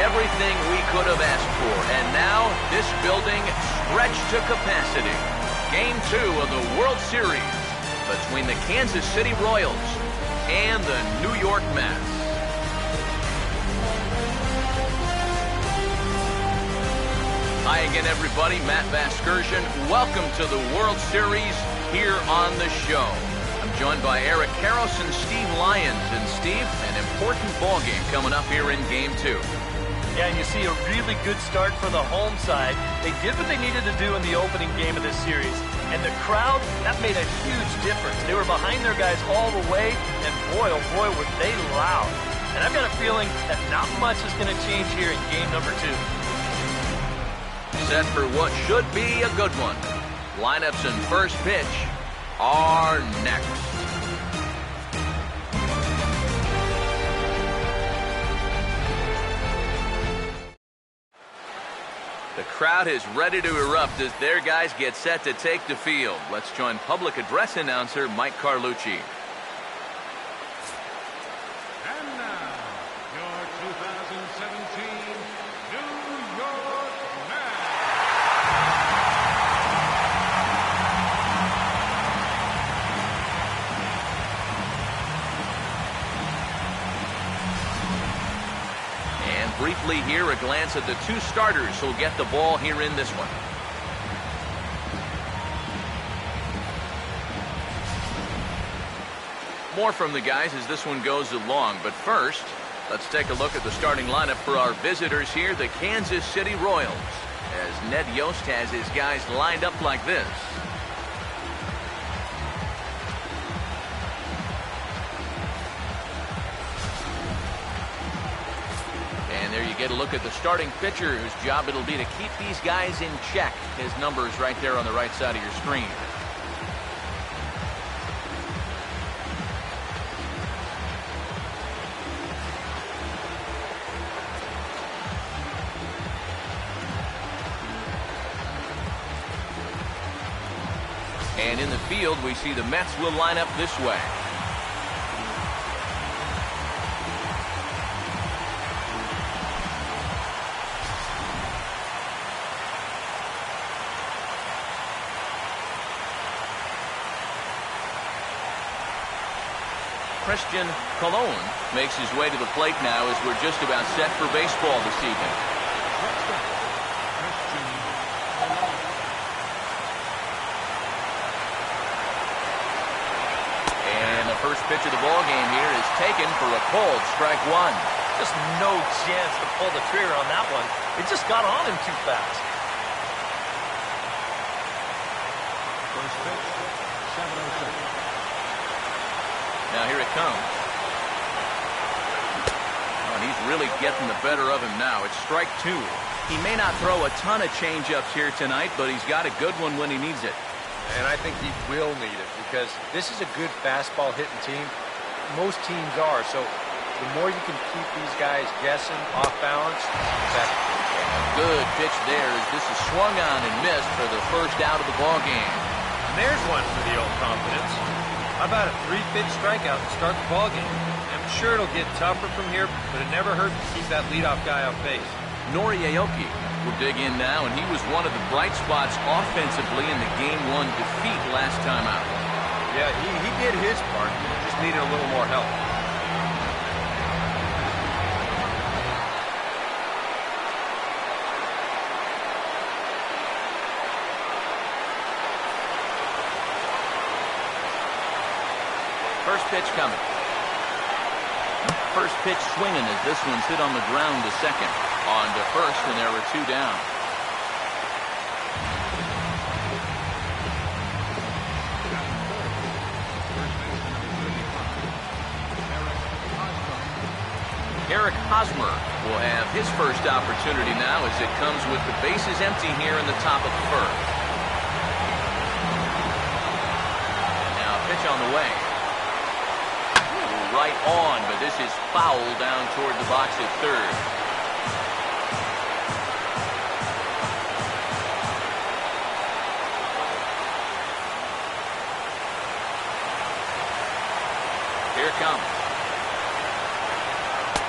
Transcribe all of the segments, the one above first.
Everything we could have asked for, and now this building stretched to capacity. Game 2 of the World Series between the Kansas City Royals and the New York Mets. Hi again, everybody. Matt Vasgersian. Welcome to the World Series here on the show. I'm joined by Eric Karros and Steve Lyons. And Steve, an important ball game coming up here in Game 2. Yeah, and you see a really good start for the home side. They did what they needed to do in the opening game of this series. And the crowd, that made a huge difference. They were behind their guys all the way, and boy, oh boy, were they loud. And I've got a feeling that not much is going to change here in game number 2. Set for what should be a good one. Lineups and first pitch are next. The crowd is ready to erupt as their guys get set to take the field. Let's join public address announcer Mike Carlucci. And now, your 2017 New York Mets. And briefly here, a glance at the two starters who'll get the ball here in this one. More from the guys as this one goes along, but first, let's take a look at the starting lineup for our visitors here, the Kansas City Royals, as Ned Yost has his guys lined up like this. And there you get a look at the starting pitcher, whose job it'll be to keep these guys in check. His number is right there on the right side of your screen. And in the field, we see the Mets will line up this way. Christian Colon makes his way to the plate now as we're just about set for baseball this evening. And the first pitch of the ball game here is taken for a called strike one. Just no chance to pull the trigger on that one. It just got on him too fast. First pitch, 7-0. Now here it comes. Oh, and he's really getting the better of him now. It's strike two. He may not throw a ton of changeups here tonight, but he's got a good one when he needs it. And I think he will need it because this is a good fastball hitting team. Most teams are. So the more you can keep these guys guessing, off balance, the better. Good pitch there as this is swung on and missed for the first out of the ball game. And there's one for the old confidence. How about a 3-pitch strikeout to start the ball game? I'm sure it'll get tougher from here, but it never hurts to keep that leadoff guy off base. Nori Aoki will dig in now, and he was one of the bright spots offensively in the Game 1 defeat last time out. Yeah, he did his part. Just needed a little more help. First pitch coming. First pitch swinging as this one's hit on the ground to second. On to first, and there were two down. Eric Hosmer will have his first opportunity now as it comes with the bases empty here in the top of the first. Now pitch on the way. Right on, but this is foul down toward the box at third. Here it comes.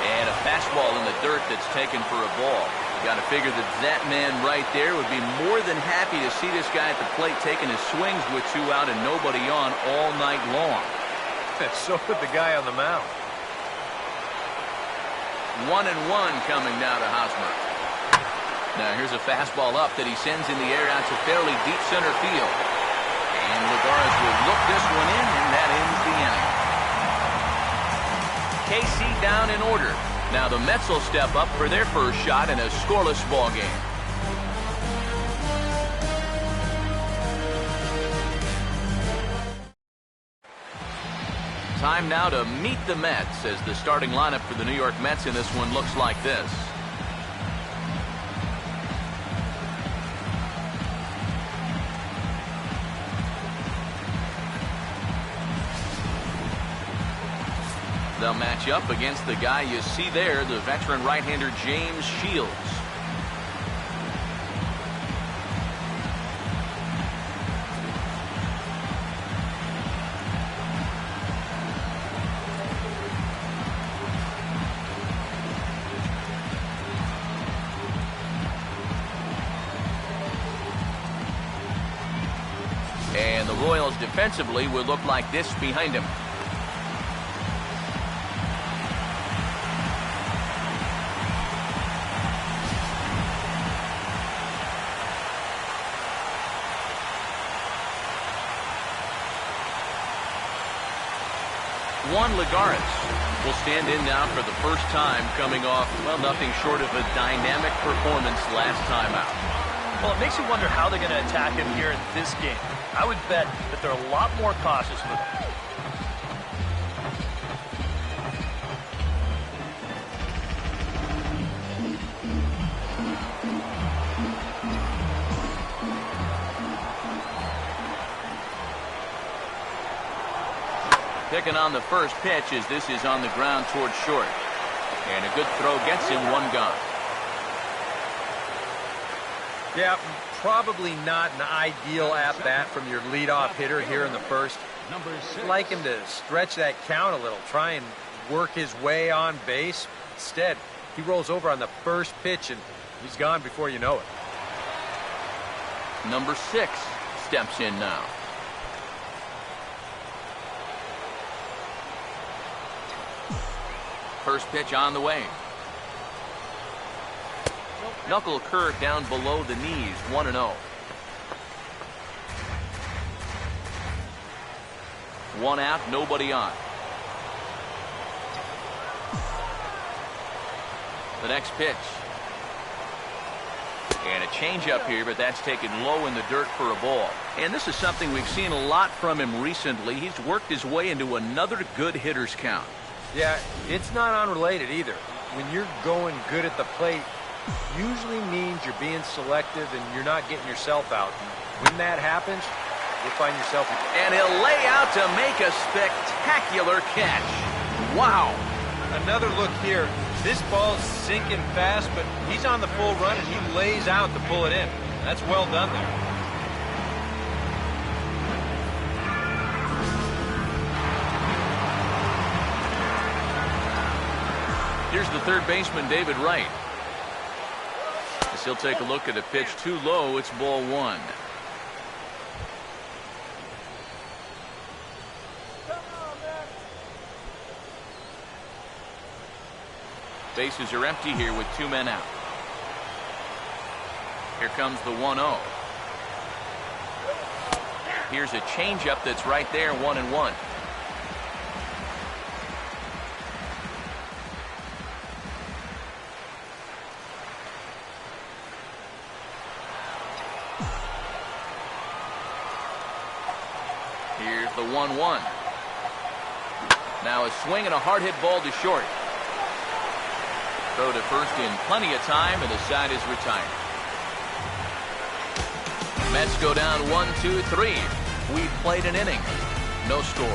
And a fastball in the dirt that's taken for a ball. You got to figure that man right there would be more than happy to see this guy at the plate taking his swings with 2 out and nobody on all night long. So would the guy on the mound. 1-1 coming now to Hosmer. Now here's a fastball up that he sends in the air out to fairly deep center field. And Lagares will look this one in, and that ends the inning. KC down in order. Now the Mets will step up for their first shot in a scoreless ball game. Time now to meet the Mets as the starting lineup for the New York Mets in this one looks like this. They'll match up against the guy you see there, the veteran right-hander James Shields. And the Royals defensively will look like this behind him. Juan Lagares will stand in now for the first time, coming off, well, nothing short of a dynamic performance last time out. Well, it makes you wonder how they're going to attack him here in this game. I would bet that they're a lot more cautious with him. Picking on the first pitch as this is on the ground towards short. And a good throw gets him, 1 gone. Yeah, probably not an ideal at-bat from your leadoff hitter here in the first. I'd like him to stretch that count a little, try and work his way on base. Instead, he rolls over on the first pitch, and he's gone before you know it. Number 6 steps in now. First pitch on the way. Knuckle curve down below the knees, 1-0. 1 out, nobody on. The next pitch. And a changeup here, but that's taken low in the dirt for a ball. And this is something we've seen a lot from him recently. He's worked his way into another good hitter's count. Yeah, it's not unrelated either. When you're going good at the plate, usually means you're being selective and you're not getting yourself out. And when that happens, you'll find yourself. And he'll lay out to make a spectacular catch. Wow. Another look here. This ball's sinking fast, but he's on the full run and he lays out to pull it in. That's well done there. Here's the third baseman, David Wright. As he'll take a look at a pitch too low, it's ball 1. Bases are empty here with 2 men out. Here comes the 1-0. Here's a changeup that's right there, 1-1. Here's the 1-1. Now a swing and a hard hit ball to short. Throw to first in plenty of time, and the side is retired. Mets go down 1-2-3. We've played an inning. No score.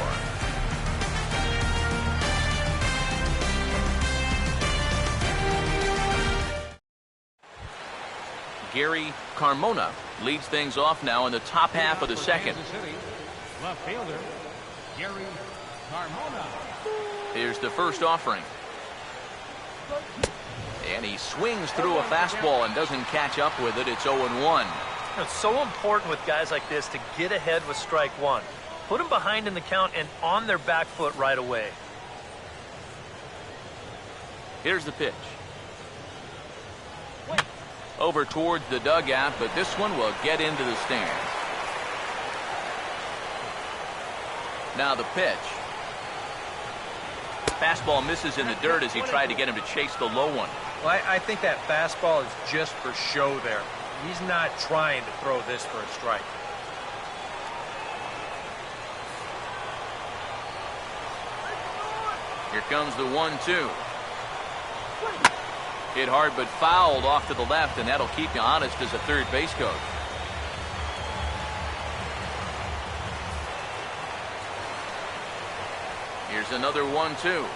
Gary Carmona leads things off now in the top half of the second. Left fielder, Gary Carmona. Here's the first offering. And he swings through a fastball and doesn't catch up with it. It's 0-1. It's so important with guys like this to get ahead with strike one. Put them behind in the count and on their back foot right away. Here's the pitch. Over towards the dugout, but this one will get into the stands. Now the pitch. Fastball misses in the dirt as he tried to get him to chase the low one. Well, I think that fastball is just for show there. He's not trying to throw this for a strike. Here comes the 1-2. Hit hard but fouled off to the left, and that'll keep you honest as a third base coach. Here's another 1-2.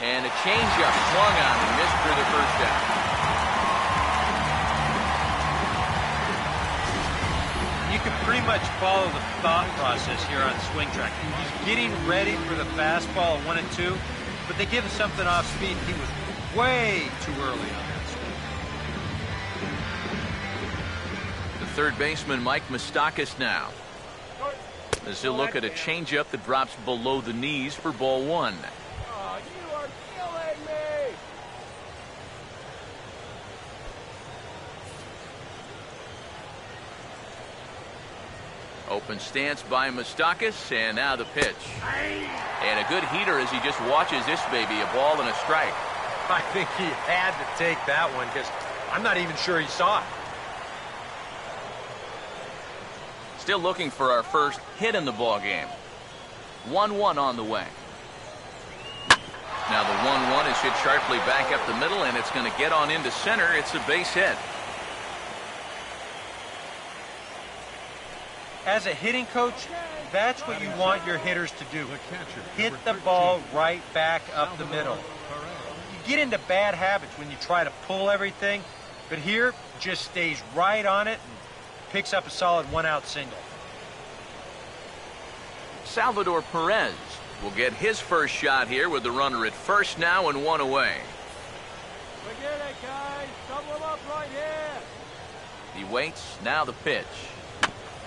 And a changeup swung on and missed for the first down. You can pretty much follow the thought process here on swing track. He's getting ready for the fastball at 1-2, but they give him something off speed. He was way too early on that swing. The third baseman, Mike Moustakas, now, as he'll look at a changeup that drops below the knees for ball one. Oh, you are killing me! Open stance by Moustakas, and now the pitch. And a good heater as he just watches this baby, a ball and a strike. I think he had to take that one because I'm not even sure he saw it. Still looking for our first hit in the ball game. 1-1 on the way. Now the 1-1 is hit sharply back up the middle, and it's going to get on into center. It's a base hit. As a hitting coach, that's what you want your hitters to do. Hit the ball right back up the middle. You get into bad habits when you try to pull everything, but here just stays right on it and picks up a solid one-out single. Salvador Perez will get his first shot here with the runner at first now and one away. Forget it, guys. Double him up right here. He waits. Now the pitch.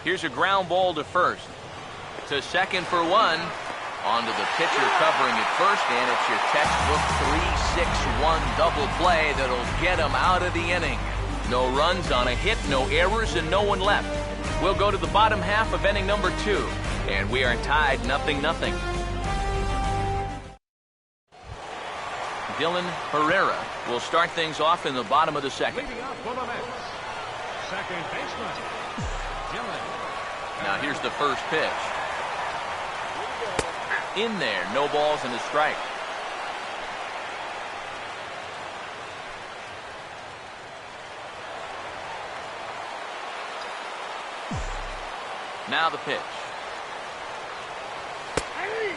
Here's a ground ball to first. To second for one. Onto the pitcher covering at first, and it's your textbook 3-6-1 double play that'll get him out of the inning. No runs on a hit, no errors, and no one left. We'll go to the bottom half of inning number 2, and we are tied 0-0. Dylan Herrera will start things off in the bottom of the second. Leading off for the Mets, second baseman, Dylan. Now here's the first pitch. In there, no balls and a strike. Now the pitch.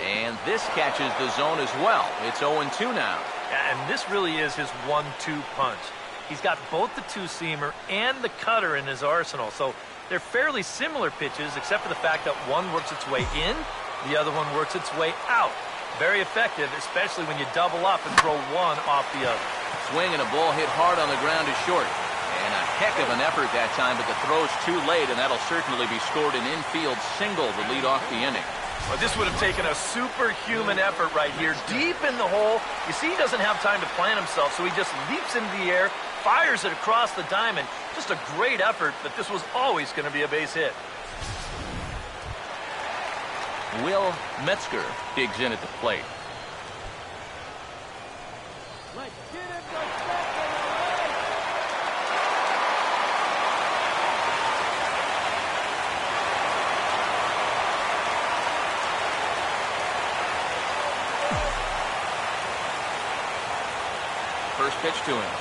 And this catches the zone as well. It's 0-2 now. And this really is his 1-2 punch. He's got both the two-seamer and the cutter in his arsenal. So they're fairly similar pitches, except for the fact that one works its way in, the other one works its way out. Very effective, especially when you double up and throw one off the other. Swing and a ball hit hard on the ground is short. And a heck of an effort that time, but the throw's too late, and that'll certainly be scored an infield single to lead off the inning. Well, this would have taken a superhuman effort right here, deep in the hole. You see, he doesn't have time to plant himself, so he just leaps into the air, fires it across the diamond. Just a great effort, but this was always going to be a base hit. Will Metzger digs in at the plate. Let's get him to second. First pitch to him.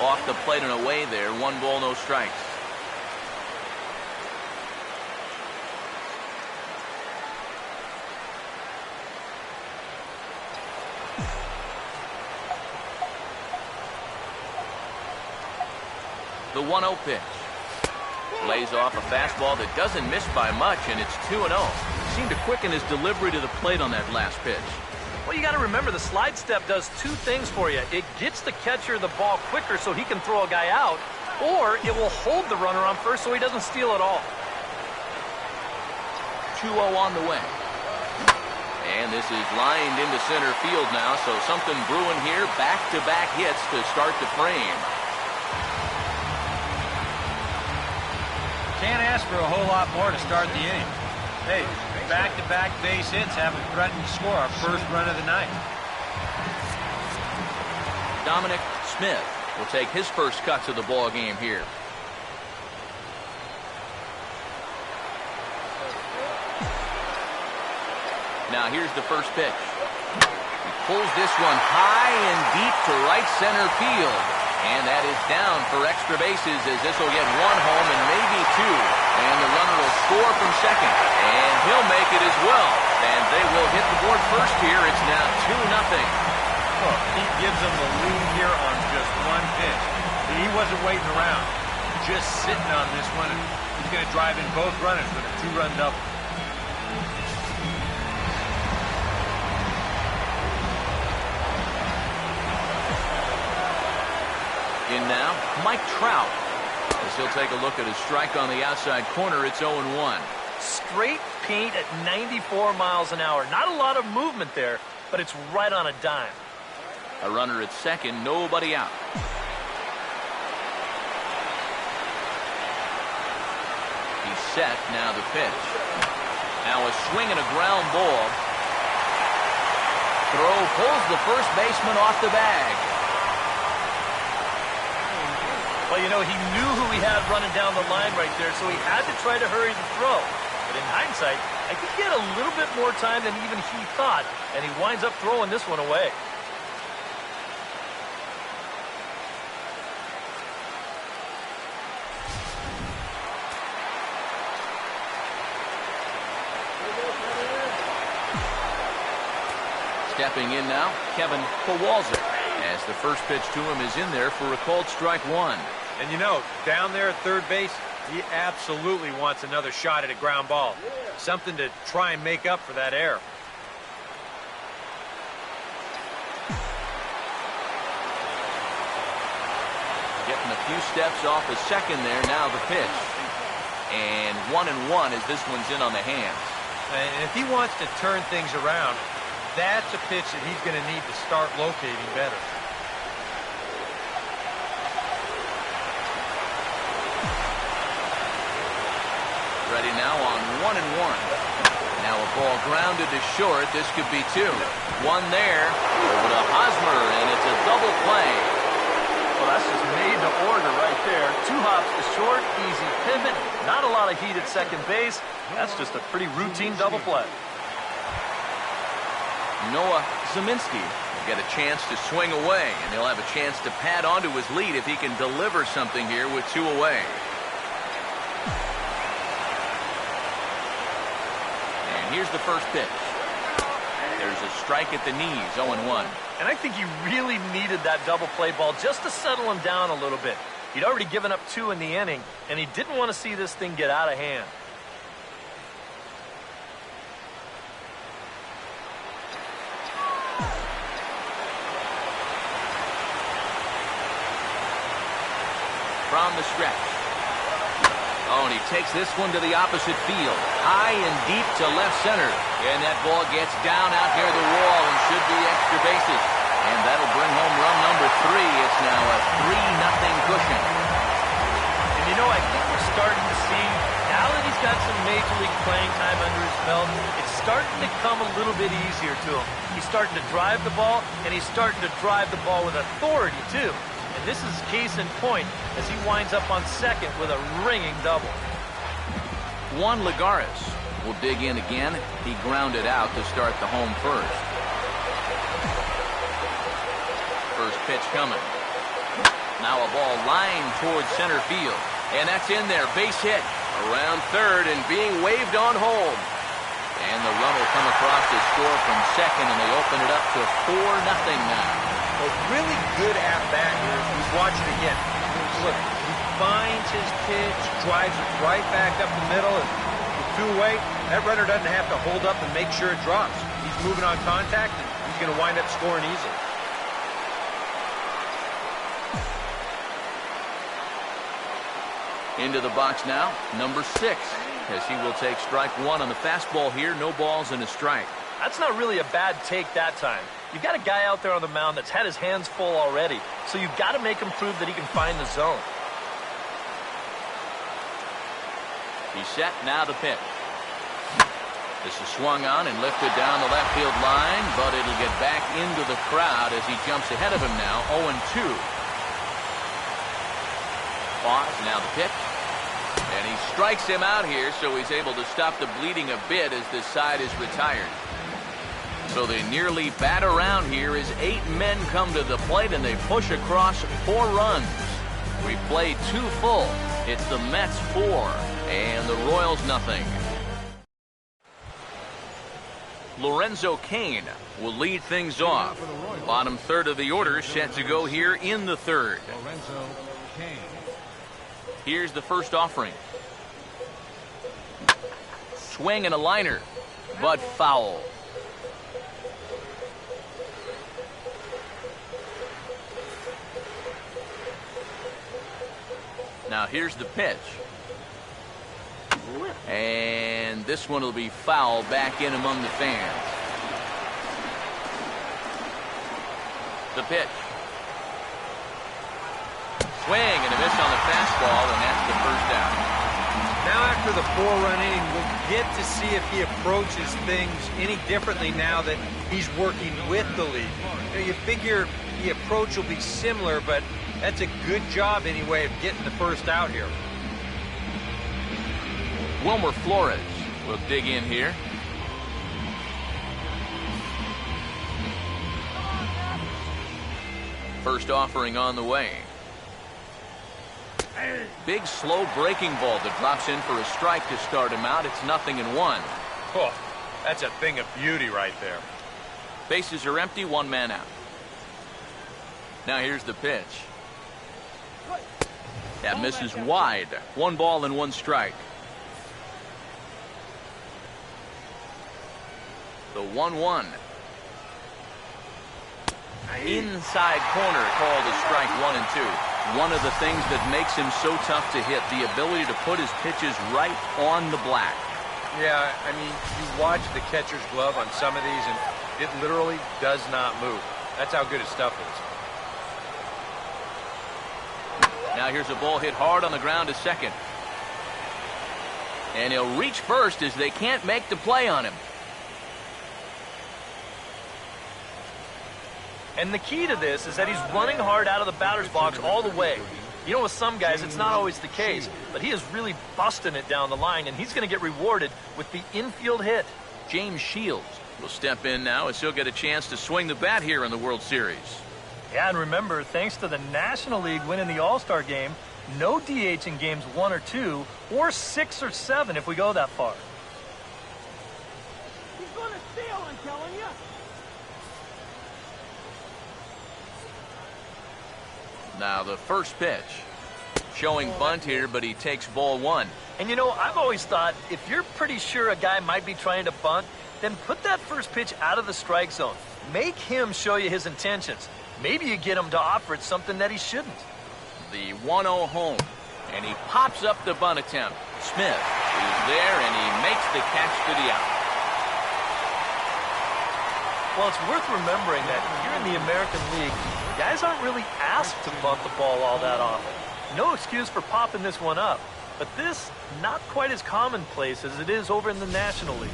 Off the plate and away there. 1 ball, no strikes. The 1-0 pitch. Lays off a fastball that doesn't miss by much, and it's 2-0. Seemed to quicken his delivery to the plate on that last pitch. Well, you got to remember the slide step does two things for you. It gets the catcher the ball quicker so he can throw a guy out, or it will hold the runner on first so he doesn't steal it all. 2-0 on the way. And this is lined into center field now, so something brewing here. Back-to-back hits to start the frame. Can't ask for a whole lot more to start the inning. Hey, back-to-back base hits haven't threatened to score our first run of the night. Dominic Smith will take his first cuts of the ball game here. Now here's the first pitch. He pulls this one high and deep to right center field. And that is down for extra bases as this will get one home and maybe two. And the runner will score from second. And he'll make it as well. And they will hit the board first here. It's now 2-0. Well, he gives them the lead here on just one pitch. He wasn't waiting around. Just sitting on this one. And he's going to drive in both runners with a two-run double. In now, Mike Trout. As he'll take a look at his strike on the outside corner, it's 0-1. Straight paint at 94 miles an hour. Not a lot of movement there, but it's right on a dime. A runner at second, nobody out. He's set, now the pitch. Now a swing and a ground ball. Throw pulls the first baseman off the bag. Well, you know, he knew who he had running down the line right there, so he had to try to hurry the throw. But in hindsight, I think he had a little bit more time than even he thought, and he winds up throwing this one away. Stepping in now, Kevin Kowalczyk, as the first pitch to him is in there for a called strike one. And you know, down there at third base, he absolutely wants another shot at a ground ball. Something to try and make up for that error. Getting a few steps off a second there, now the pitch. And 1-1 as this one's in on the hands. And if he wants to turn things around, that's a pitch that he's going to need to start locating better. Ready now on 1-1. Now a ball grounded to short. This could be two. One there. Over to Hosmer, and it's a double play. Well, that's just made to order right there. Two hops to short, easy pivot, not a lot of heat at second base. That's just a pretty routine double play. Noah Zeminski will get a chance to swing away, and he'll have a chance to pad onto his lead if he can deliver something here with two away. Here's the first pitch. There's a strike at the knees, 0-1. And I think he really needed that double play ball just to settle him down a little bit. He'd already given up two in the inning, and he didn't want to see this thing get out of hand. From the stretch. Oh, and he takes this one to the opposite field. High and deep to left center. And that ball gets down out near the wall and should be extra bases. And that'll bring home run number 3. It's now a 3-0 cushion. And you know, I think we're starting to see, now that he's got some major league playing time under his belt, it's starting to come a little bit easier to him. He's starting to drive the ball, and he's starting to drive the ball with authority, too. And this is case in point as he winds up on second with a ringing double. Juan Lagares will dig in again. He grounded out to start the home first. First pitch coming. Now a ball lined towards center field. And that's in there. Base hit. Around third and being waved on home. And the run will come across to score from second, and they open it up to 4-0 now. A really good at-bat here. You watch it again. Look, he finds his pitch, drives it right back up the middle, and with two away, that runner doesn't have to hold up and make sure it drops. He's moving on contact, and he's he's going to wind up scoring easily. Into the box now, number 6, as he will take strike 1 on the fastball here. No balls and a strike. That's not really a bad take that time. You've got a guy out there on the mound that's had his hands full already, so you've got to make him prove that he can find the zone. He's set, now the pitch. This is swung on and lifted down the left field line, but it'll get back into the crowd as he jumps ahead of him now, 0-2. Pause, now the pitch. And he strikes him out here, so he's able to stop the bleeding a bit as this side is retired. So they nearly bat around here as 8 men come to the plate and they push across 4 runs. We play 2 full. It's the Mets 4 and the Royals nothing. Lorenzo Cain will lead things off. Bottom third of the order set to go here in the third. Lorenzo Cain. Here's the first offering. Swing and a liner, but foul. Now here's the pitch. And this one will be foul back in among the fans. The pitch. Swing and a miss on the fastball, and that's the first down. Now after the 4-run inning, we'll get to see if he approaches things any differently now that he's working with the lead. You figure the approach will be similar, but that's a good job anyway of getting the first out here. Wilmer Flores will dig in here. First offering on the way. Big slow breaking ball that drops in for a strike to start him out. It's 0-1. Oh, that's a thing of beauty right there. Bases are empty, 1 man out. Now here's the pitch. That misses wide. 1 ball and 1 strike. The 1-1. Inside corner, called a strike 1 and 2. One of the things that makes him so tough to hit, the ability to put his pitches right on the black. Yeah, I mean, you watch the catcher's glove on some of these, and it literally does not move. That's how good his stuff is. Now here's a ball hit hard on the ground to second. And he'll reach first as they can't make the play on him. And the key to this is that he's running hard out of the batter's box all the way. You know, with some guys, it's not always the case, but he is really busting it down the line, and he's going to get rewarded with the infield hit. James Shields will step in now as he'll get a chance to swing the bat here in the World Series. Yeah, and remember, thanks to the National League winning the All-Star game, no DH in games 1 or 2, or 6 or 7 if we go that far. He's going to steal, I'm telling you. Now the first pitch. Showing bunt here, but he takes ball 1. And you know, I've always thought, if you're pretty sure a guy might be trying to bunt, then put that first pitch out of the strike zone. Make him show you his intentions. Maybe you get him to offer it something that he shouldn't. The 1-0 home. And he pops up the bunt attempt. Smith is there, and he makes the catch to the out. Well, it's worth remembering that here in the American League, guys aren't really asked to bunt the ball all that often. No excuse for popping this one up. But this, not quite as commonplace as it is over in the National League.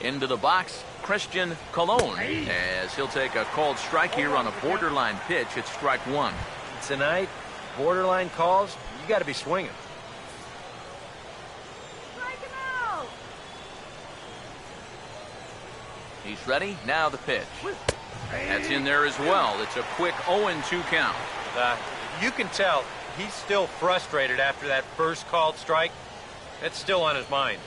Into the box, Christian Colon, as he'll take a called strike here on a borderline pitch. It's strike 1. Tonight, borderline calls, you got to be swinging. He's ready. Now the pitch. That's in there as well. It's a quick 0-2 count. You can tell he's still frustrated after that first called strike. It's still on his mind.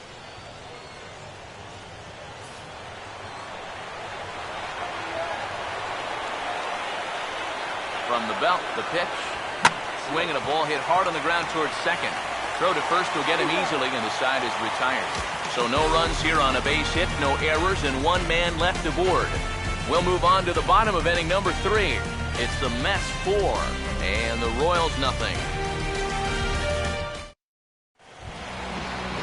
From the belt, the pitch. Swing and a ball hit hard on the ground towards second. Throw to first will get him easily, and the side is retired. So no runs here on a base hit, no errors, and one man left aboard. We'll move on to the bottom of inning number 3. It's the Mets 4 and the Royals nothing.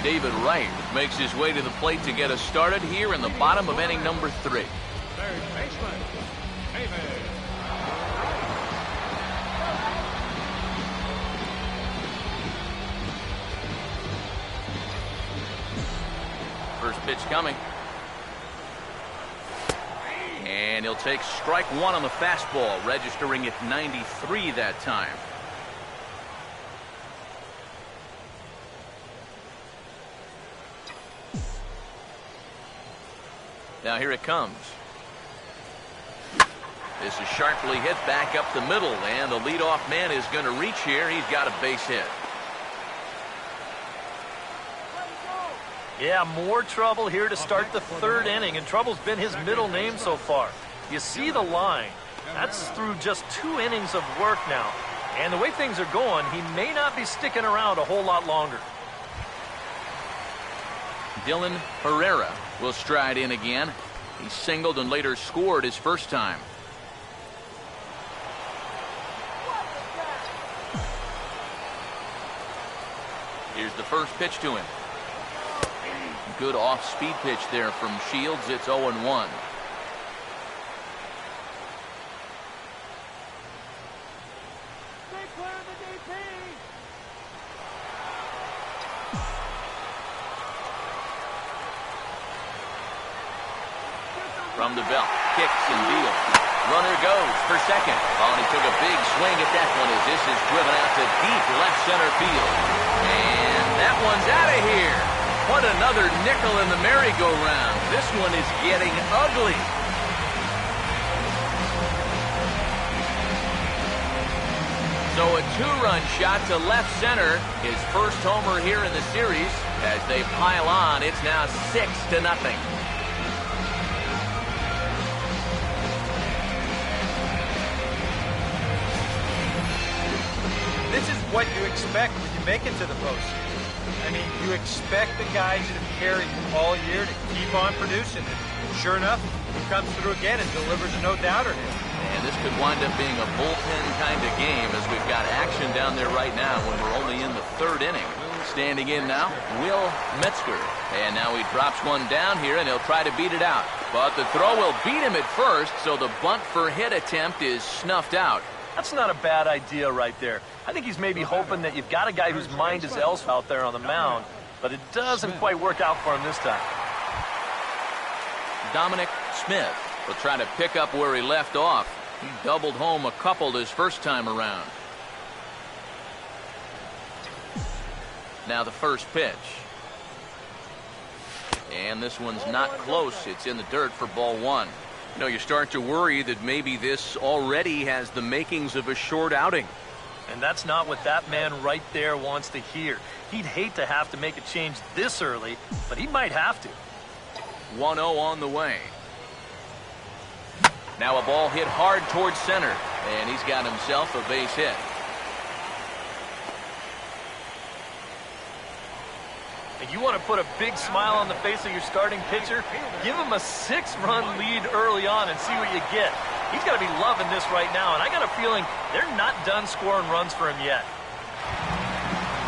David Wright makes his way to the plate to get us started here in the bottom of inning number 3. Third baseman, David. First pitch coming. And he'll take strike 1 on the fastball, registering at 93 that time. Now here it comes. This is sharply hit back up the middle, and the leadoff man is going to reach here. He's got a base hit. Yeah, more trouble here to start the 3rd inning, and trouble's been his middle name so far. You see the line. That's through just 2 innings of work now. And the way things are going, he may not be sticking around a whole lot longer. Dylan Herrera will stride in again. He singled and later scored his first time. Here's the first pitch to him. Good off-speed pitch there from Shields. It's 0-1. From the belt, kicks and deals. Runner goes for second. Oh, and he took a big swing at that one as this is driven out to deep left center field. And that one's out of here. What another nickel in the merry-go-round. This one is getting ugly. So a 2-run shot to left center. His first homer here in the series. As they pile on, it's now 6-0. This is what you expect when you make it to the postseason. I mean, you expect the guys that have carried you all year to keep on producing. And sure enough, he comes through again and delivers a no-doubter here. And this could wind up being a bullpen kind of game as we've got action down there right now when we're only in the 3rd inning. Standing in now, Will Metzger. And now he drops one down here, and he'll try to beat it out. But the throw will beat him at first, so the bunt for hit attempt is snuffed out. That's not a bad idea right there. I think he's maybe hoping that you've got a guy whose mind is elsewhere out there on the mound, but it doesn't quite work out for him this time. Dominic Smith will try to pick up where he left off. He doubled home a couple his first time around. Now the first pitch. And this one's not close. It's in the dirt for ball 1. You know, you start to worry that maybe this already has the makings of a short outing. And that's not what that man right there wants to hear. He'd hate to have to make a change this early, but he might have to. 1-0 on the way. Now a ball hit hard towards center, and he's got himself a base hit. If you want to put a big smile on the face of your starting pitcher, give him a 6-run lead early on and see what you get. He's got to be loving this right now, and I got a feeling they're not done scoring runs for him yet.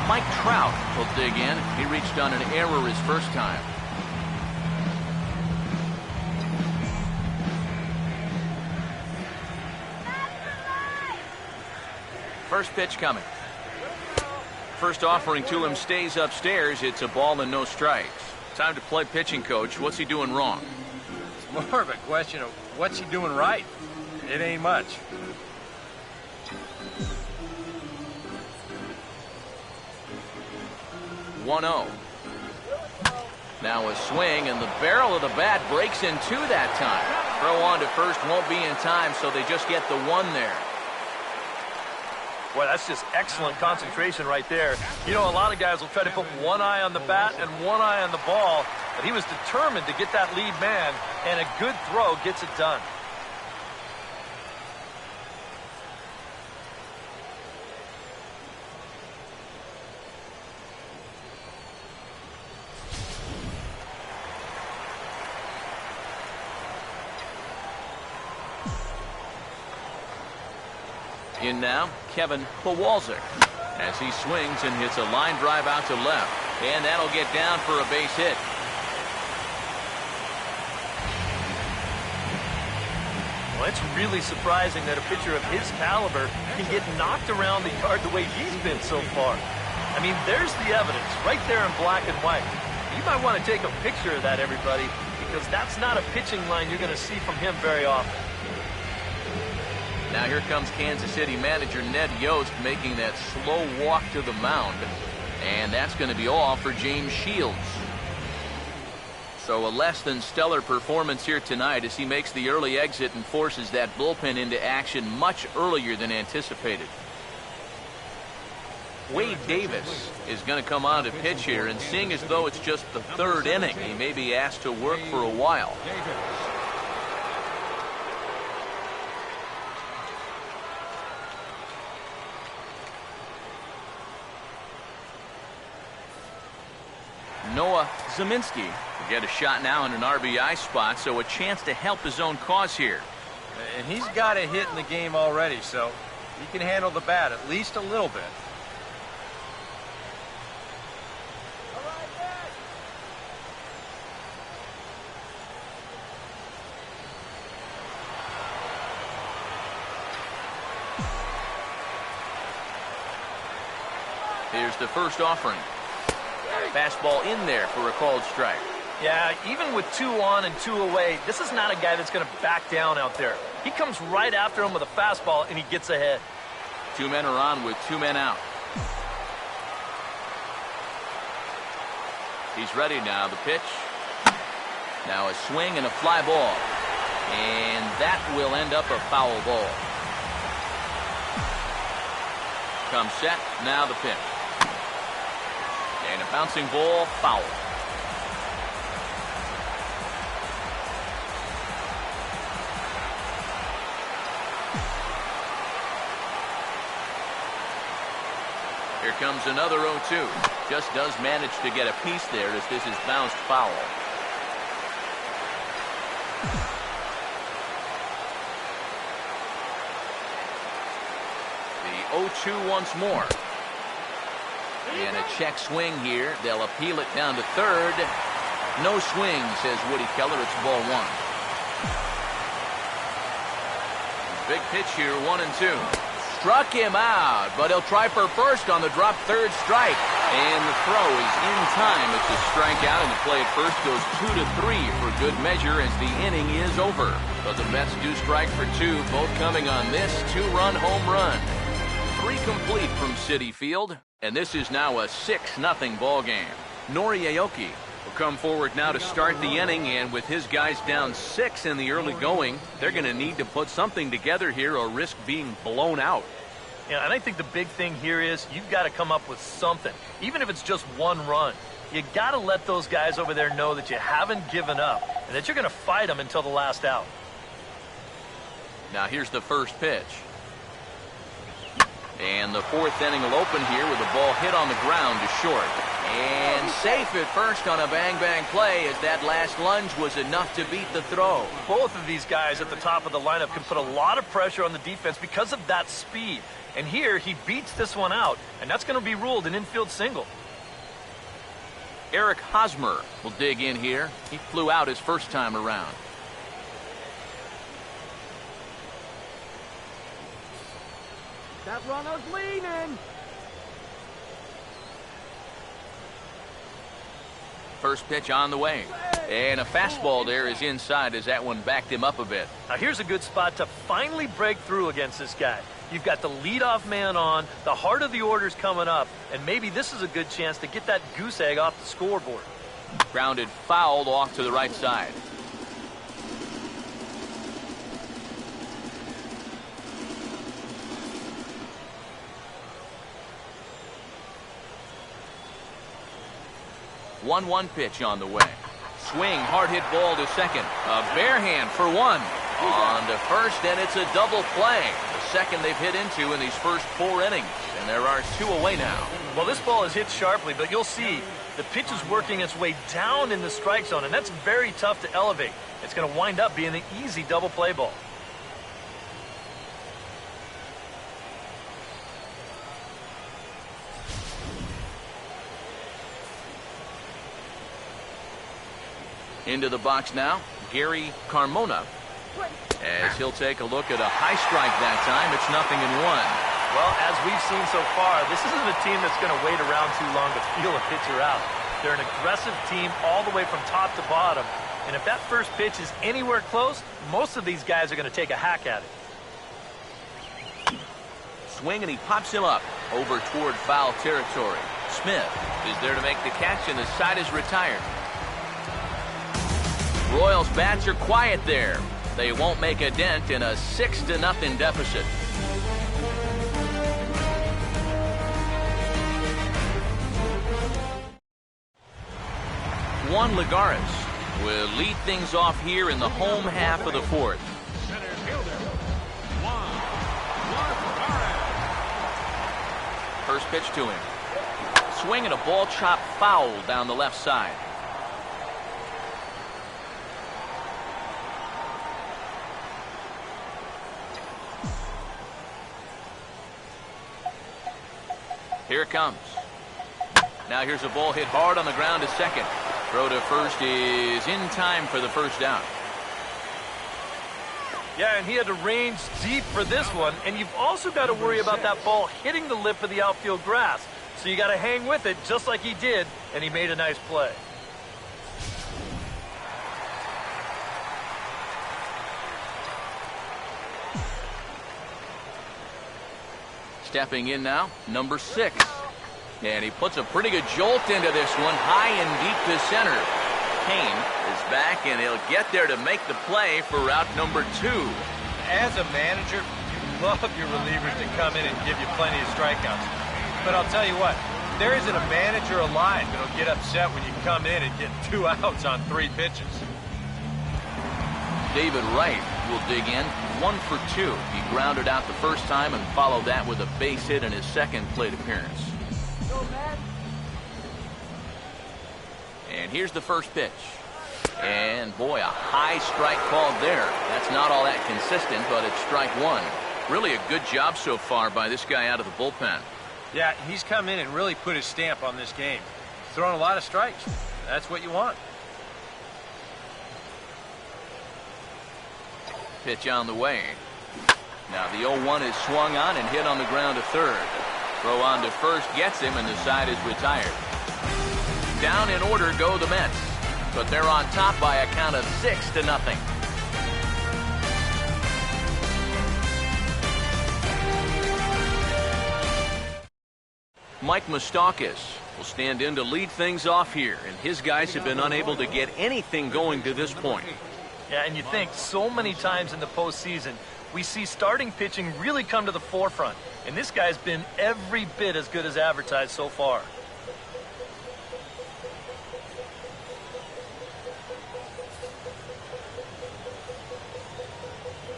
Mike Trout will dig in. He reached on an error his first time. First pitch coming. First offering to him stays upstairs. It's a ball and no strikes. Time to play pitching coach. What's he doing wrong? It's more of a question of what's he doing right. It ain't much. (1-0). Now a swing, and the barrel of the bat breaks in 2 that time. Throw on to first won't be in time, so they just get the 1 there. Boy, that's just excellent concentration right there. You know, a lot of guys will try to put one eye on the bat and one eye on the ball, but he was determined to get that lead man, and a good throw gets it done. In now, Kevin Kowalczyk. As he swings and hits a line drive out to left. And that'll get down for a base hit. Well, it's really surprising that a pitcher of his caliber can get knocked around the yard the way he's been so far. I mean, there's the evidence right there in black and white. You might want to take a picture of that, everybody, because that's not a pitching line you're going to see from him very often. Now here comes Kansas City manager Ned Yost making that slow walk to the mound. And that's going to be all for James Shields. So a less than stellar performance here tonight as he makes the early exit and forces that bullpen into action much earlier than anticipated. Wade Davis is going to come on to pitch here, and seeing as though it's just the third inning, he may be asked to work for a while. Noah Zeminski will get a shot now in an RBI spot, so a chance to help his own cause here. And he's got a hit in the game already, so he can handle the bat at least a little bit. Here's the first offering. Fastball in there for a called strike. Yeah, even with 2 on and 2 away, this is not a guy that's going to back down out there. He comes right after him with a fastball, and he gets ahead. 2 men are on with 2 men out. He's ready now. The pitch. Now a swing and a fly ball. And that will end up a foul ball. Comes set. Now the pitch. And a bouncing ball, foul. Here comes another 0-2. Just does manage to get a piece there as this is bounced foul. The 0-2 once more. And a check swing here. They'll appeal it down to third. No swing, says Woody Keller. It's ball 1. Big pitch here, 1-2. Struck him out, but he'll try for first on the drop third strike. And the throw is in time. It's a strikeout, and the play at first goes 2-3 for good measure as the inning is over. But the Mets do strike for 2, both coming on this 2-run home run. 3 complete from Citi Field. And this is now a 6-0 ball game. Nori Aoki will come forward now to start the inning, and with his guys down 6 in the early going, they're going to need to put something together here or risk being blown out. Yeah, and I think the big thing here is you've got to come up with something, even if it's just 1 run. You got to let those guys over there know that you haven't given up and that you're going to fight them until the last out. Now here's the first pitch. And the 4th inning will open here with a ball hit on the ground to short. And safe at first on a bang-bang play as that last lunge was enough to beat the throw. Both of these guys at the top of the lineup can put a lot of pressure on the defense because of that speed. And here he beats this one out, and that's going to be ruled an infield single. Eric Hosmer will dig in here. He flew out his first time around. That runner's leaning. First pitch on the way. And a fastball there is inside as that one backed him up a bit. Now here's a good spot to finally break through against this guy. You've got the leadoff man on, the heart of the order's coming up, and maybe this is a good chance to get that goose egg off the scoreboard. Grounded fouled off to the right side. One 1 pitch on the way. Swing, hard hit ball to second. A bare hand for 1. On to first, and it's a double play. The second they've hit into in these first 4 innings. And there are 2 away now. Well, this ball is hit sharply, but you'll see the pitch is working its way down in the strike zone, and that's very tough to elevate. It's going to wind up being an easy double play ball. Into the box now, Gary Carmona. As he'll take a look at a high strike that time, it's 0-1. Well, as we've seen so far, this isn't a team that's going to wait around too long to feel a pitcher out. They're an aggressive team all the way from top to bottom. And if that first pitch is anywhere close, most of these guys are going to take a hack at it. Swing, and he pops him up over toward foul territory. Smith is there to make the catch, and the side is retired. Royals bats are quiet there. They won't make a dent in a 6-0 deficit. Juan Lagares will lead things off here in the home half of the fourth. Center fielder, Juan Lagares. First pitch to him. Swing and a ball chopped foul down the left side. Here it comes. Now here's a ball hit hard on the ground to second. Throw to first is in time for the first down. Yeah, and he had to range deep for this one, and you've also got to worry about that ball hitting the lip of the outfield grass. So you got to hang with it just like he did, and he made a nice play. Stepping in now, number 6. And he puts a pretty good jolt into this one, high and deep to center. Kane is back, and he'll get there to make the play for route number 2. As a manager, you love your relievers to come in and give you plenty of strikeouts. But I'll tell you what, there isn't a manager alive that'll get upset when you come in and get 2 outs on 3 pitches. David Wright will dig in, 1 for 2. He grounded out the first time and followed that with a base hit in his second plate appearance. And here's the first pitch. And boy, a high strike called there. That's not all that consistent, but it's strike 1. Really a good job so far by this guy out of the bullpen. Yeah, he's come in and really put his stamp on this game. He's thrown a lot of strikes. That's what you want. Pitch on the way. Now the 0-1 is swung on and hit on the ground to third. Throw on to first gets him, and the side is retired. Down in order go the Mets, but they're on top by a count of 6-0. Mike Moustakas will stand in to lead things off here, and his guys have been unable to get anything going to this point. Yeah, and you think so many times in the postseason, we see starting pitching really come to the forefront. And this guy's been every bit as good as advertised so far.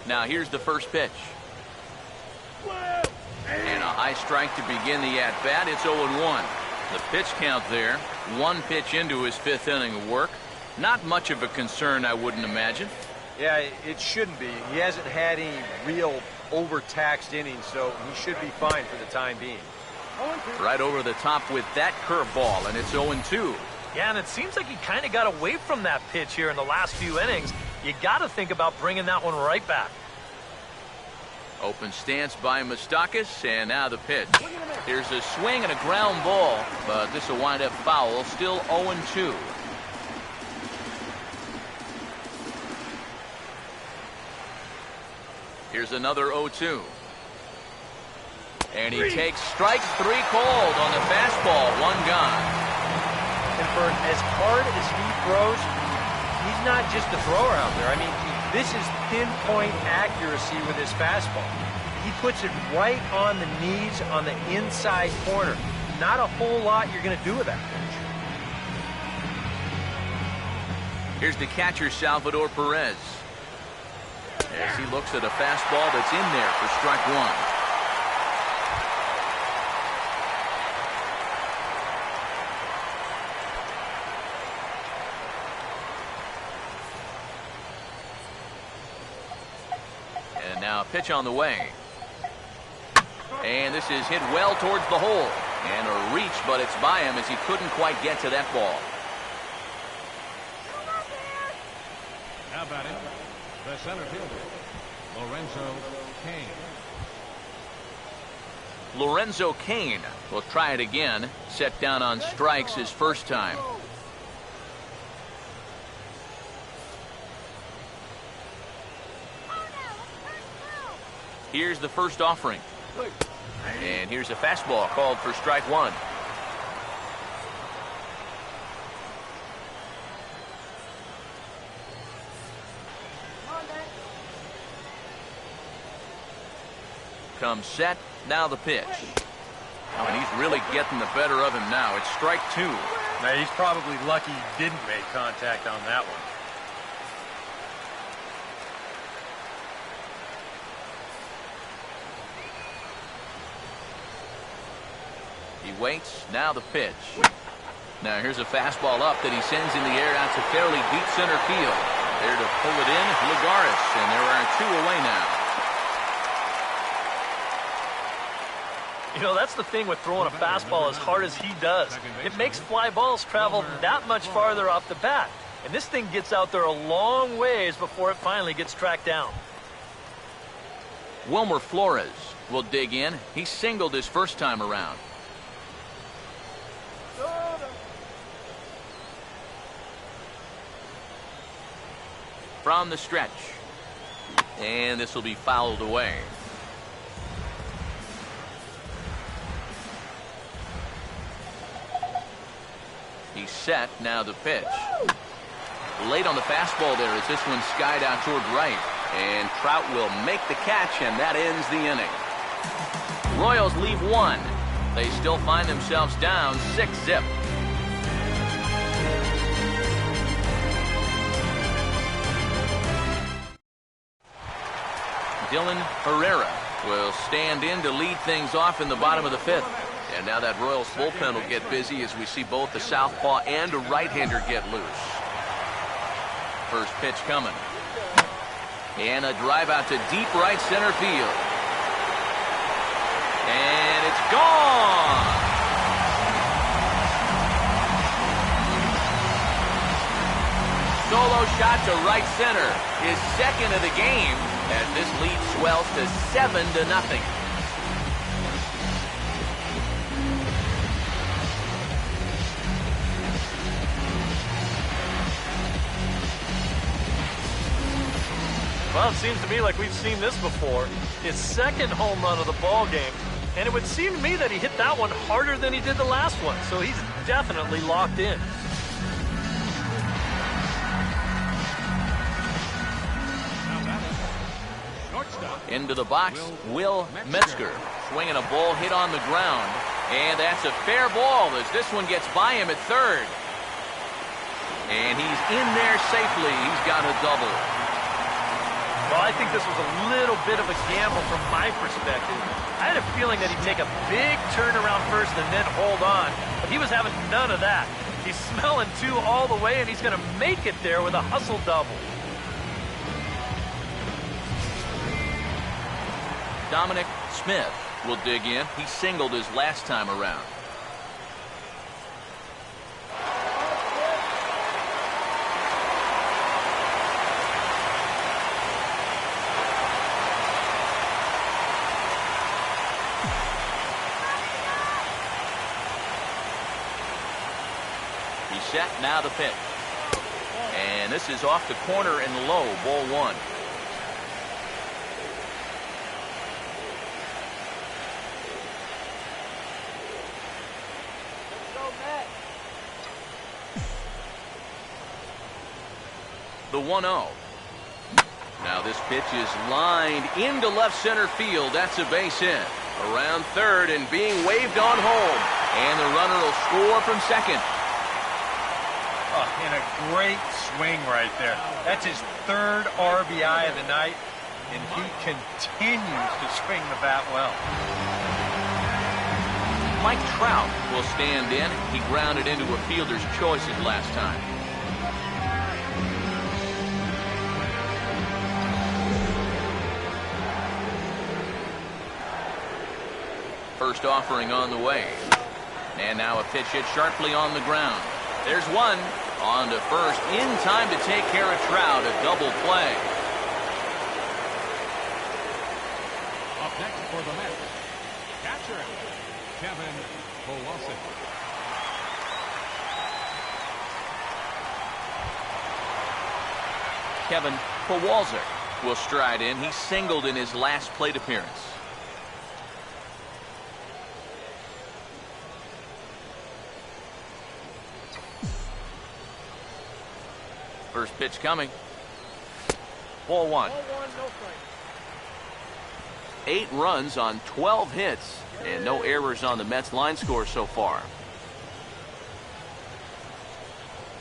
Now here's the first pitch. And a high strike to begin the at-bat. It's 0-1. The pitch count there. 1 pitch into his 5th inning of work. Not much of a concern, I wouldn't imagine. Yeah, it shouldn't be. He hasn't had any real overtaxed innings, so he should be fine for the time being. Right over the top with that curveball, and it's 0-2. Yeah, and it seems like he kind of got away from that pitch here in the last few innings. You got to think about bringing that one right back. Open stance by Moustakas, and now the pitch. Here's a swing and a ground ball, but this will wind up foul. Still 0-2. Here's another 0-2. And he takes strike 3 called on the fastball. 1 gone. And for as hard as he throws, he's not just a thrower out there. I mean, this is pinpoint accuracy with his fastball. He puts it right on the knees on the inside corner. Not a whole lot you're going to do with that pitch. Here's the catcher, Salvador Perez, as he looks at a fastball that's in there for strike 1. And now a pitch on the way. And this is hit well towards the hole. And a reach, but it's by him as he couldn't quite get to that ball. Now batting, the center fielder, Lorenzo Cain. Lorenzo Cain will try it again. Set down on strikes his first time. Here's the first offering. And here's a fastball called for strike one. Comes set. Now the pitch. Oh, and he's really getting the better of him now. It's strike two. Now, he's probably lucky he didn't make contact on that one. He waits. Now the pitch. Now here's a fastball up that he sends in the air out to fairly deep center field. There to pull it in, Lagares, and there are two away now. You know, that's the thing with throwing a fastball as hard as he does. It makes fly balls travel that much farther off the bat. And this thing gets out there a long ways before it finally gets tracked down. Wilmer Flores will dig in. He singled his first time around. From the stretch. And this will be fouled away. He's set. Now the pitch. Late on the fastball there as this one skied out toward right. And Trout will make the catch, and that ends the inning. Royals leave one. They still find themselves down 6-zip. Dylan Herrera will stand in to lead things off in the bottom of the fifth. And now that Royals bullpen will get busy as we see both the southpaw and a right-hander get loose. First pitch coming. And a drive out to deep right center field. And it's gone! Solo shot to right center. His second of the game as this lead swells to 7-0. Well, it seems to me like we've seen this before. His second home run of the ball game, and it would seem to me that he hit that one harder than he did the last one, so he's definitely locked in. Into the box, Will Metzger swinging a ball hit on the ground, and that's a fair ball as this one gets by him at third. And he's in there safely. He's got a double. Well, I think this was a little bit of a gamble from my perspective. I had a feeling that he'd take a big turn around first and then hold on, but he was having none of that. He's smelling two all the way, and he's going to make it there with a hustle double. Dominic Smith will dig in. He singled his last time around. He's set. Now the pitch. And this is off the corner and low. Ball one. The 1-0. Now this pitch is lined into left center field. That's a base hit. Around third and being waved on home. And the runner will score from second. Oh, and a great swing right there. That's his third RBI of the night, and he continues to swing the bat well. Mike Trout will stand in. He grounded into a fielder's choice his last time. First offering on the way. And now a pitch hit sharply on the ground. There's one. On to first, in time to take care of Trout, a double play. Up next for the Mets, catcher, Kevin Kowalski. Kevin Kowalski will stride in. He singled in his last plate appearance. First pitch coming. Ball one. 8 runs on 12 hits and no errors on the Mets line score so far.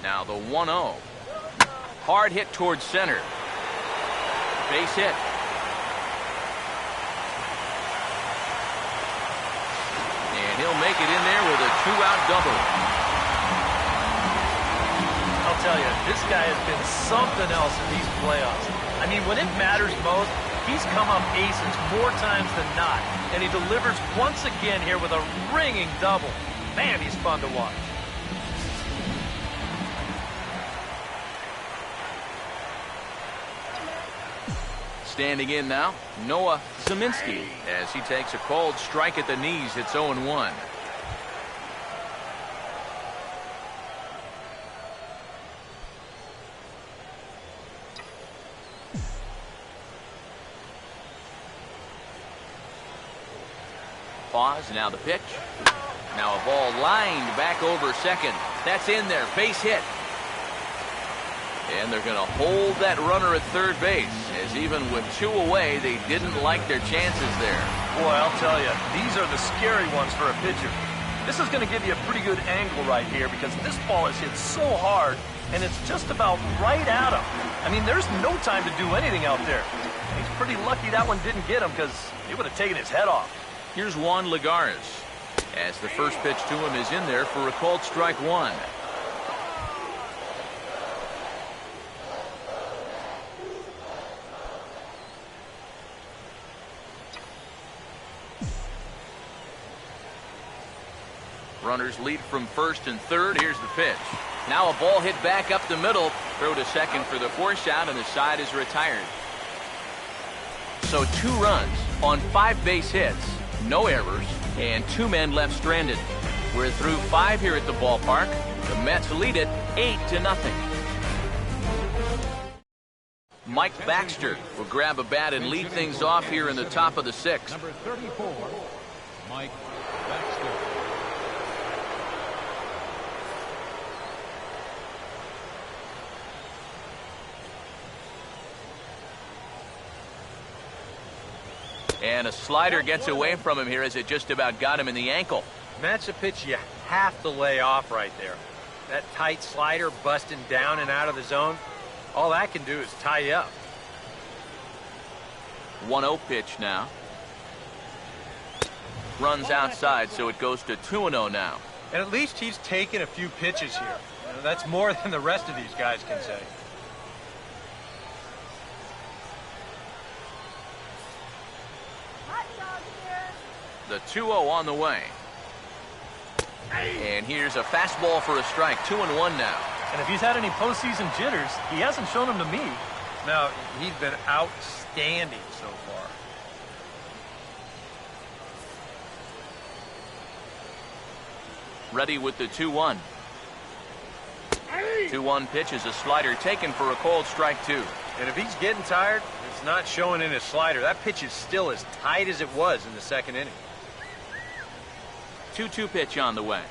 Now the 1-0. Hard hit towards center. Base hit. And he'll make it in there with a 2-out double. I'll tell you, this guy has been something else in these playoffs. I mean, when it matters most, he's come up aces more times than not. And he delivers once again here with a ringing double. Man, he's fun to watch. Standing in now, Noah Zeminski, as he takes a cold strike at the knees. It's 0-1. Pause, now the pitch. Now a ball lined back over second. That's in there, base hit. And they're going to hold that runner at third base, as even with 2 away, they didn't like their chances there. Boy, I'll tell you, these are the scary ones for a pitcher. This is going to give you a pretty good angle right here because this ball is hit so hard, and it's just about right at him. I mean, there's no time to do anything out there. He's pretty lucky that one didn't get him because he would have taken his head off. Here's Juan Lagares, as the first pitch to him is in there for a called strike 1. Runners lead from first and third. Here's the pitch. Now a ball hit back up the middle. Throw to second for the force out, and the side is retired. So 2 runs on 5 base hits, no errors, and 2 men left stranded. We're through 5 here at the ballpark. The Mets lead it 8-0. Mike Baxter will grab a bat and lead things off here in the top of the 6th. Number 34, Mike Baxter. And a slider gets away from him here as it just about got him in the ankle. That's a pitch you have to lay off right there. That tight slider busting down and out of the zone, all that can do is tie you up. 1-0 pitch now. Runs outside, so it goes to 2-0 now. And at least he's taken a few pitches here. You know, that's more than the rest of these guys can say. The 2-0 on the way. And here's a fastball for a strike. 2-1 now. And if he's had any postseason jitters, he hasn't shown them to me. No, he's been outstanding so far. Ready with the 2-1. 2-1 pitch is a slider taken for a called strike 2. And if he's getting tired, it's not showing in his slider. That pitch is still as tight as it was in the second inning. 2-2 pitch on the way.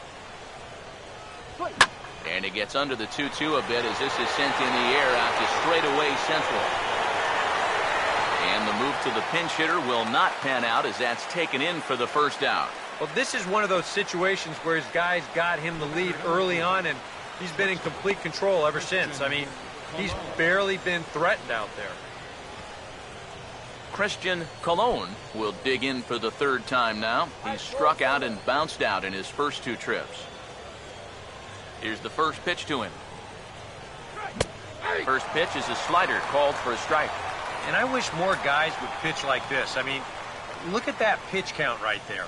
And it gets under the 2-2 a bit as this is sent in the air out to straightaway central. And the move to the pinch hitter will not pan out as that's taken in for the first out. Well, this is one of those situations where his guys got him the lead early on, and he's been in complete control ever since. I mean, he's barely been threatened out there. Christian Colon will dig in for the 3rd time now. He's struck out and bounced out in his first 2 trips. Here's the first pitch to him. First pitch is a slider called for a strike. And I wish more guys would pitch like this. I mean, look at that pitch count right there.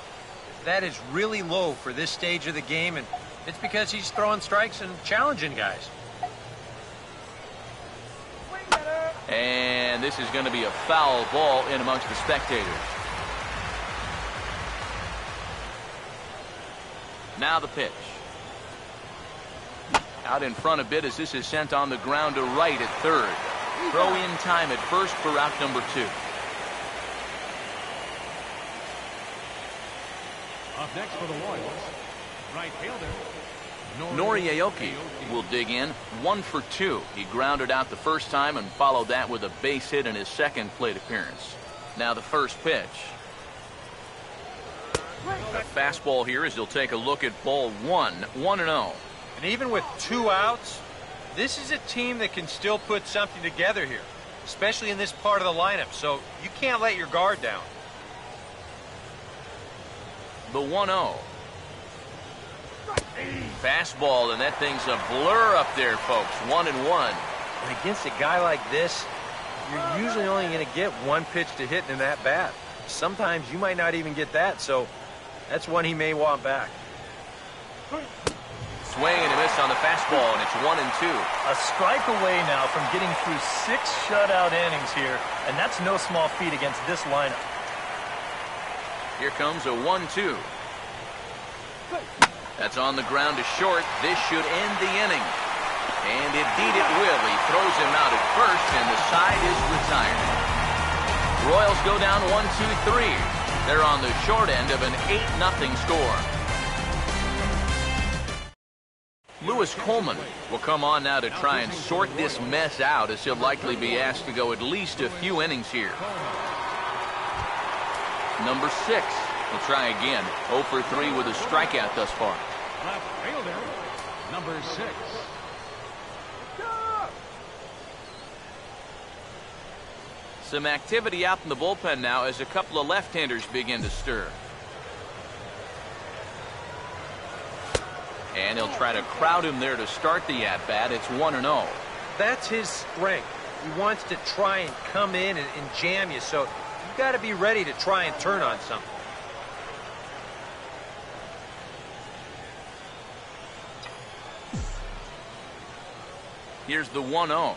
That is really low for this stage of the game, and it's because he's throwing strikes and challenging guys. And this is going to be a foul ball in amongst the spectators. Now the pitch. Out in front a bit as this is sent on the ground to right at third. Throw in time at first for out number 2. Up next for the Royals, right fielder Noriaoki will dig in 1 for 2. He grounded out the first time and followed that with a base hit in his second plate appearance. Now the first pitch. A fastball here as he'll take a look at ball 1, 1-0. And even with 2 outs, this is a team that can still put something together here, especially in this part of the lineup, so you can't let your guard down. The 1-0. Fastball, and that thing's a blur up there, folks. 1-1. And against a guy like this, you're usually only going to get 1 pitch to hit in that bat. Sometimes you might not even get that, so that's one he may want back. Swing and a miss on the fastball, and it's 1-2. A strike away now from getting through 6 shutout innings here, and that's no small feat against this lineup. Here comes a 1-2. That's on the ground to short. This should end the inning. And indeed it will. He throws him out at first, and the side is retired. Royals go down 1-2-3. They're on the short end of an 8-0 score. Lewis Coleman will come on now to try and sort this mess out, as he'll likely be asked to go at least a few innings here. Number 6 will try again. 0 for 3 with a strikeout thus far. left fielder number 6. Some activity out in the bullpen now as a couple of left-handers begin to stir. And he'll try to crowd him there to start the at-bat. It's 1-0. That's his strength. He wants to try and come in and jam you, so you've got to be ready to try and turn on something. Here's the 1-0.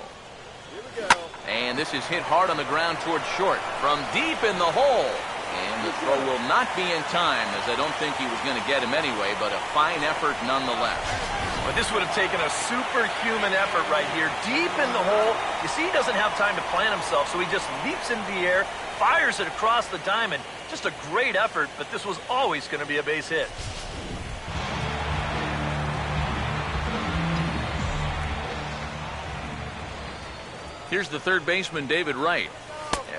And this is hit hard on the ground towards short from deep in the hole. And the throw will not be in time, as I don't think he was going to get him anyway, but a fine effort nonetheless. But this would have taken a superhuman effort right here, deep in the hole. You see, he doesn't have time to plant himself, so he just leaps into the air, fires it across the diamond. Just a great effort, but this was always going to be a base hit. Here's the third baseman, David Wright,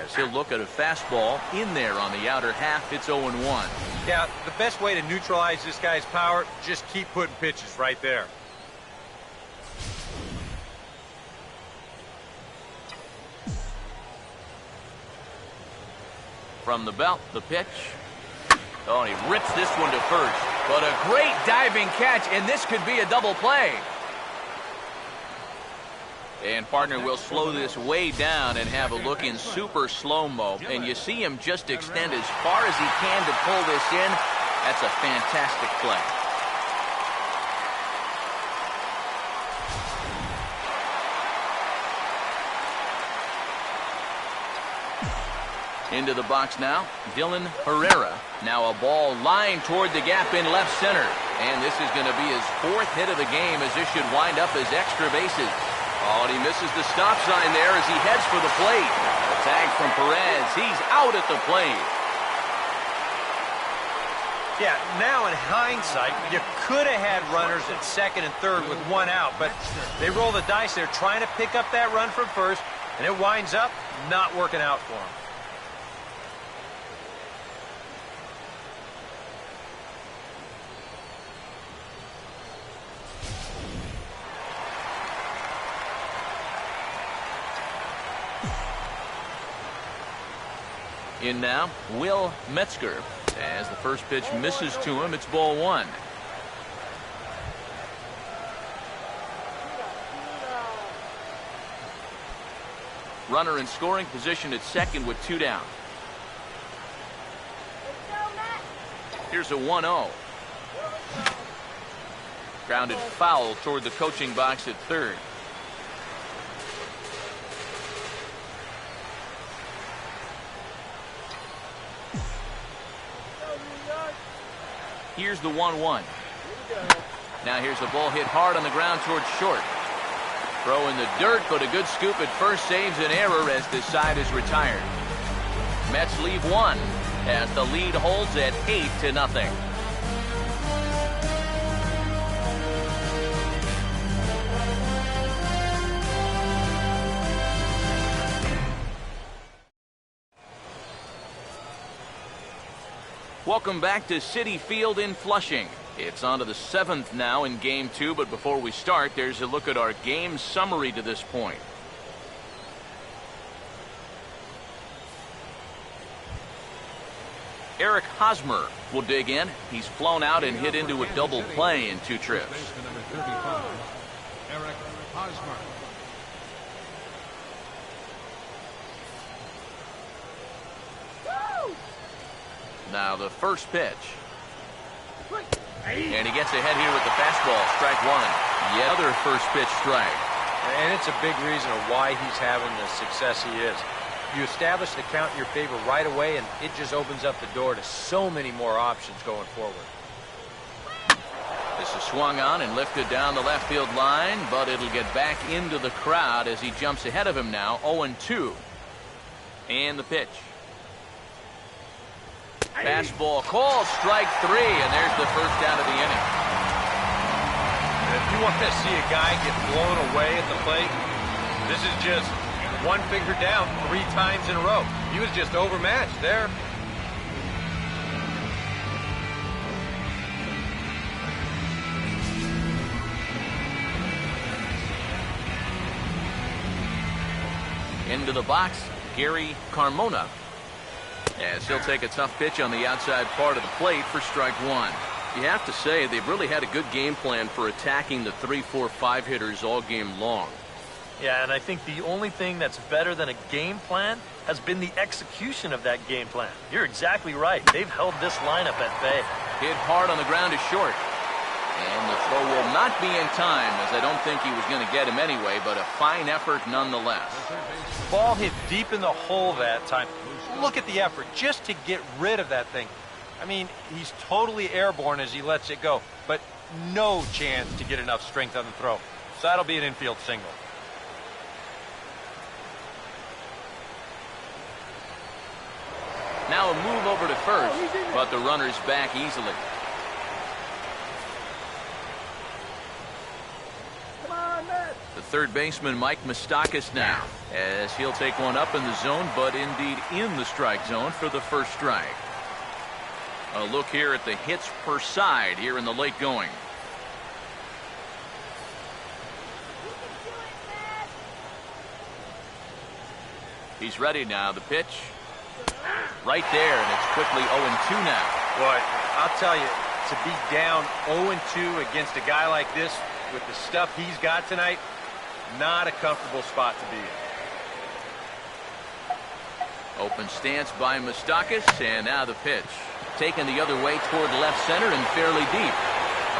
as he'll look at a fastball in there on the outer half. It's 0-1. Yeah, the best way to neutralize this guy's power, just keep putting pitches right there. From the belt, the pitch. Oh, and he rips this one to first. But a great diving catch, and this could be a double play. And partner will slow this way down and have a look in super slow-mo. And you see him just extend as far as he can to pull this in. That's a fantastic play. Into the box now, Dylan Herrera. Now a ball lined toward the gap in left center. And this is going to be his 4th hit of the game, as this should wind up as extra bases. Oh, and he misses the stop sign there as he heads for the plate. A tag from Perez. He's out at the plate. Yeah, now in hindsight, you could have had runners at second and third with 1 out, but they roll the dice. They're trying to pick up that run from first, and it winds up not working out for them. In now, Will Metzger. As the first pitch misses to him, it's ball 1. Runner in scoring position at second with 2 down. Here's a 1-0. Grounded foul toward the coaching box at third. Here's the 1-1. Now here's a ball hit hard on the ground towards short. Throw in the dirt, but a good scoop at first saves an error as this side is retired. Mets leave one as the lead holds at 8-0. Welcome back to Citi Field in Flushing. It's on to the 7th now in Game 2, but before we start, there's a look at our game summary to this point. Eric Hosmer will dig in. He's flown out and hit into a double play in 2 trips. Number 35, Eric Hosmer. Now the first pitch. And he gets ahead here with the fastball. Strike one. Yet other first pitch strike. And it's a big reason of why he's having the success he is. You establish the count in your favor right away, and it just opens up the door to so many more options going forward. This is swung on and lifted down the left field line, but it'll get back into the crowd as he jumps ahead of him now. 0-2. And the pitch. Fastball called, strike 3, and there's the first out of the inning. And if you want to see a guy get blown away at the plate, this is just one finger down 3 times in a row. He was just overmatched there. Into the box, Gary Carmona, as he'll take a tough pitch on the outside part of the plate for strike 1. You have to say they've really had a good game plan for attacking the 3, 4, 5 hitters all game long. Yeah, and I think the only thing that's better than a game plan has been the execution of that game plan. You're exactly right. They've held this lineup at bay. Hit hard on the ground is short. And the throw will not be in time, as I don't think he was going to get him anyway, but a fine effort nonetheless. Ball hit deep in the hole that time. Look at the effort just to get rid of that thing. I mean, he's totally airborne as he lets it go, but no chance to get enough strength on the throw. So that'll be an infield single. Now a move over to first, but the runner's back easily. The third baseman, Mike Moustakas, now, as he'll take one up in the zone, but indeed in the strike zone for the first strike. A look here at the hits per side here in the late going. He's ready now. The pitch. Right there, and it's quickly 0-2 now. Boy, I'll tell you, to be down 0-2 against a guy like this with the stuff he's got tonight, not a comfortable spot to be in. Open stance by Moustakas, and now the pitch. Taken the other way toward left center and fairly deep.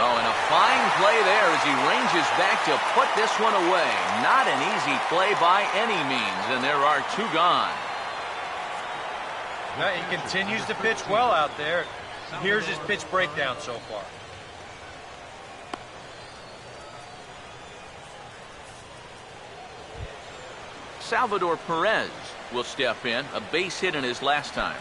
Oh, and a fine play there as he ranges back to put this one away. Not an easy play by any means, and there are 2 gone. Now, he continues to pitch well out there. Here's his pitch breakdown so far. Salvador Perez will step in, a base hit in his last time.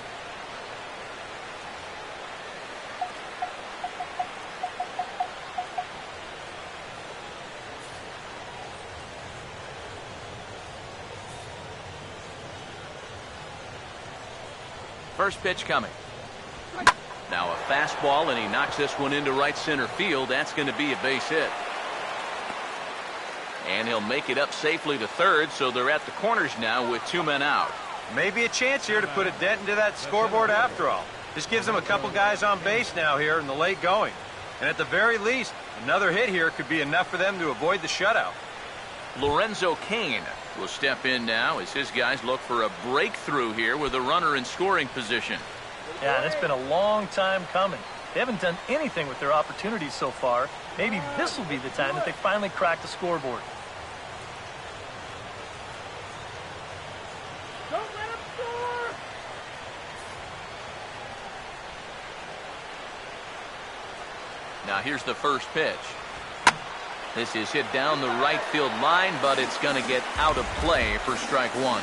First pitch coming. Now a fastball, and he knocks this one into right center field. That's going to be a base hit. And he'll make it up safely to third, so they're at the corners now with 2 men out. Maybe a chance here to put a dent into that scoreboard after all. This gives them a couple guys on base now here in the late going. And at the very least, another hit here could be enough for them to avoid the shutout. Lorenzo Cain will step in now as his guys look for a breakthrough here with a runner in scoring position. Yeah, and it's been a long time coming. They haven't done anything with their opportunities so far. Maybe this will be the time that they finally crack the scoreboard. Don't let him score! 1 Now here's the first pitch. This is hit down the right field line, but it's going to get out of play for strike one.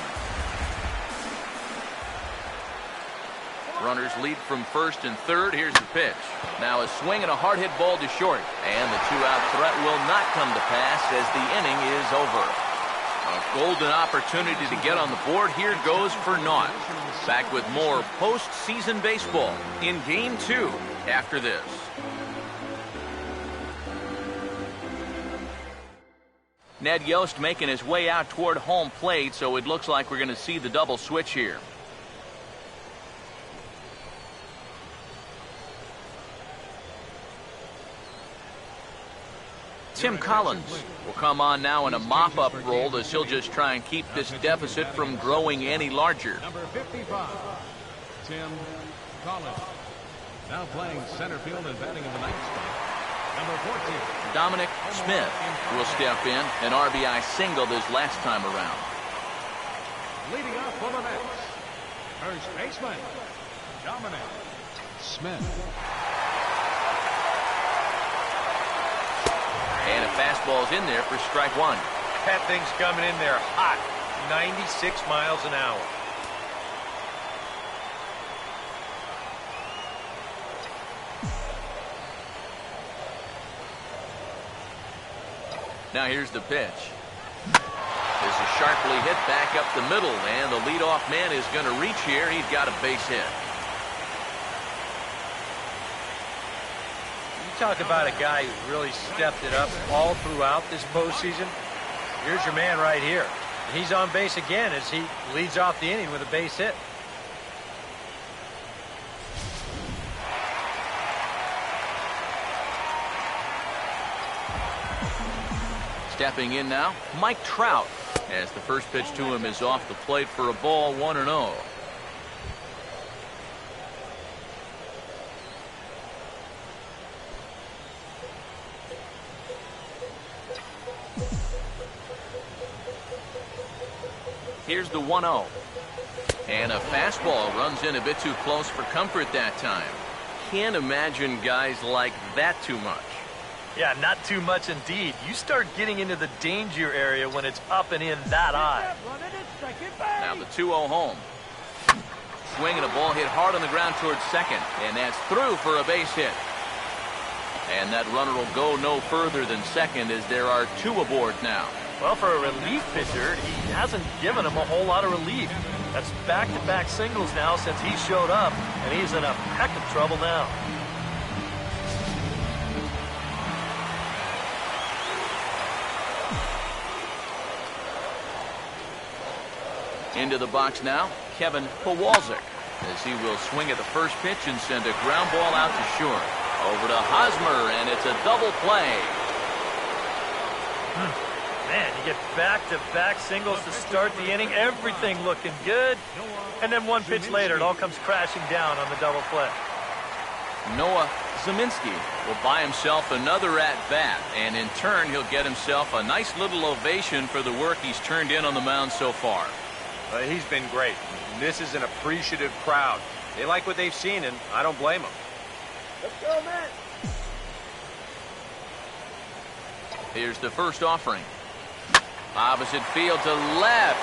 Runners lead from first and third. Here's the pitch. Now a swing and a hard hit ball to short. And the two-out threat will not come to pass as the inning is over. A golden opportunity to get on the board. Here goes for naught. Back with more postseason baseball in Game 2 after this. Ned Yost making his way out toward home plate, so it looks like we're going to see the double switch here. Tim Collins will come on now in a mop-up role as he'll just try and keep this deficit from growing any larger. Number 55, Tim Collins. Now playing center field and batting in the ninth spot. Number 14. Dominic Smith will step in, an RBI single this last time around. Leading off for the Mets, first baseman, Dominic Smith. And a fastball's in there for strike one. That thing's coming in there hot, 96 miles an hour. Now here's the pitch. This is sharply hit back up the middle, and the leadoff man is going to reach here. He's got a base hit. Talk about a guy who's really stepped it up all throughout this postseason. Here's your man right here. He's on base again as he leads off the inning with a base hit. Stepping in now, Mike Trout, as the first pitch to him is off the plate for a ball, 1-0. Here's the 1-0. And a fastball runs in a bit too close for comfort that time. Can't imagine guys like that too much. Yeah, not too much indeed. You start getting into the danger area when it's up and in that high. Now the 2-0 home. Swing and a ball hit hard on the ground towards second. And that's through for a base hit. And that runner will go no further than second as there are two aboard now. Well, for a relief pitcher, he hasn't given him a whole lot of relief. That's back-to-back singles now since he showed up, and he's in a heck of trouble now. Into the box now, Kevin Kowalczyk, as he will swing at the first pitch and send a ground ball out to short. Over to Hosmer, and it's a double play. Man, you get back-to-back singles to start the inning, everything looking good. And then one pitch later, it all comes crashing down on the double play. Noah Zeminski will buy himself another at-bat, and in turn, he'll get himself a nice little ovation for the work he's turned in on the mound so far. He's been great. This is an appreciative crowd. They like what they've seen, and I don't blame them. Let's go, man. Here's the first offering. Opposite field to left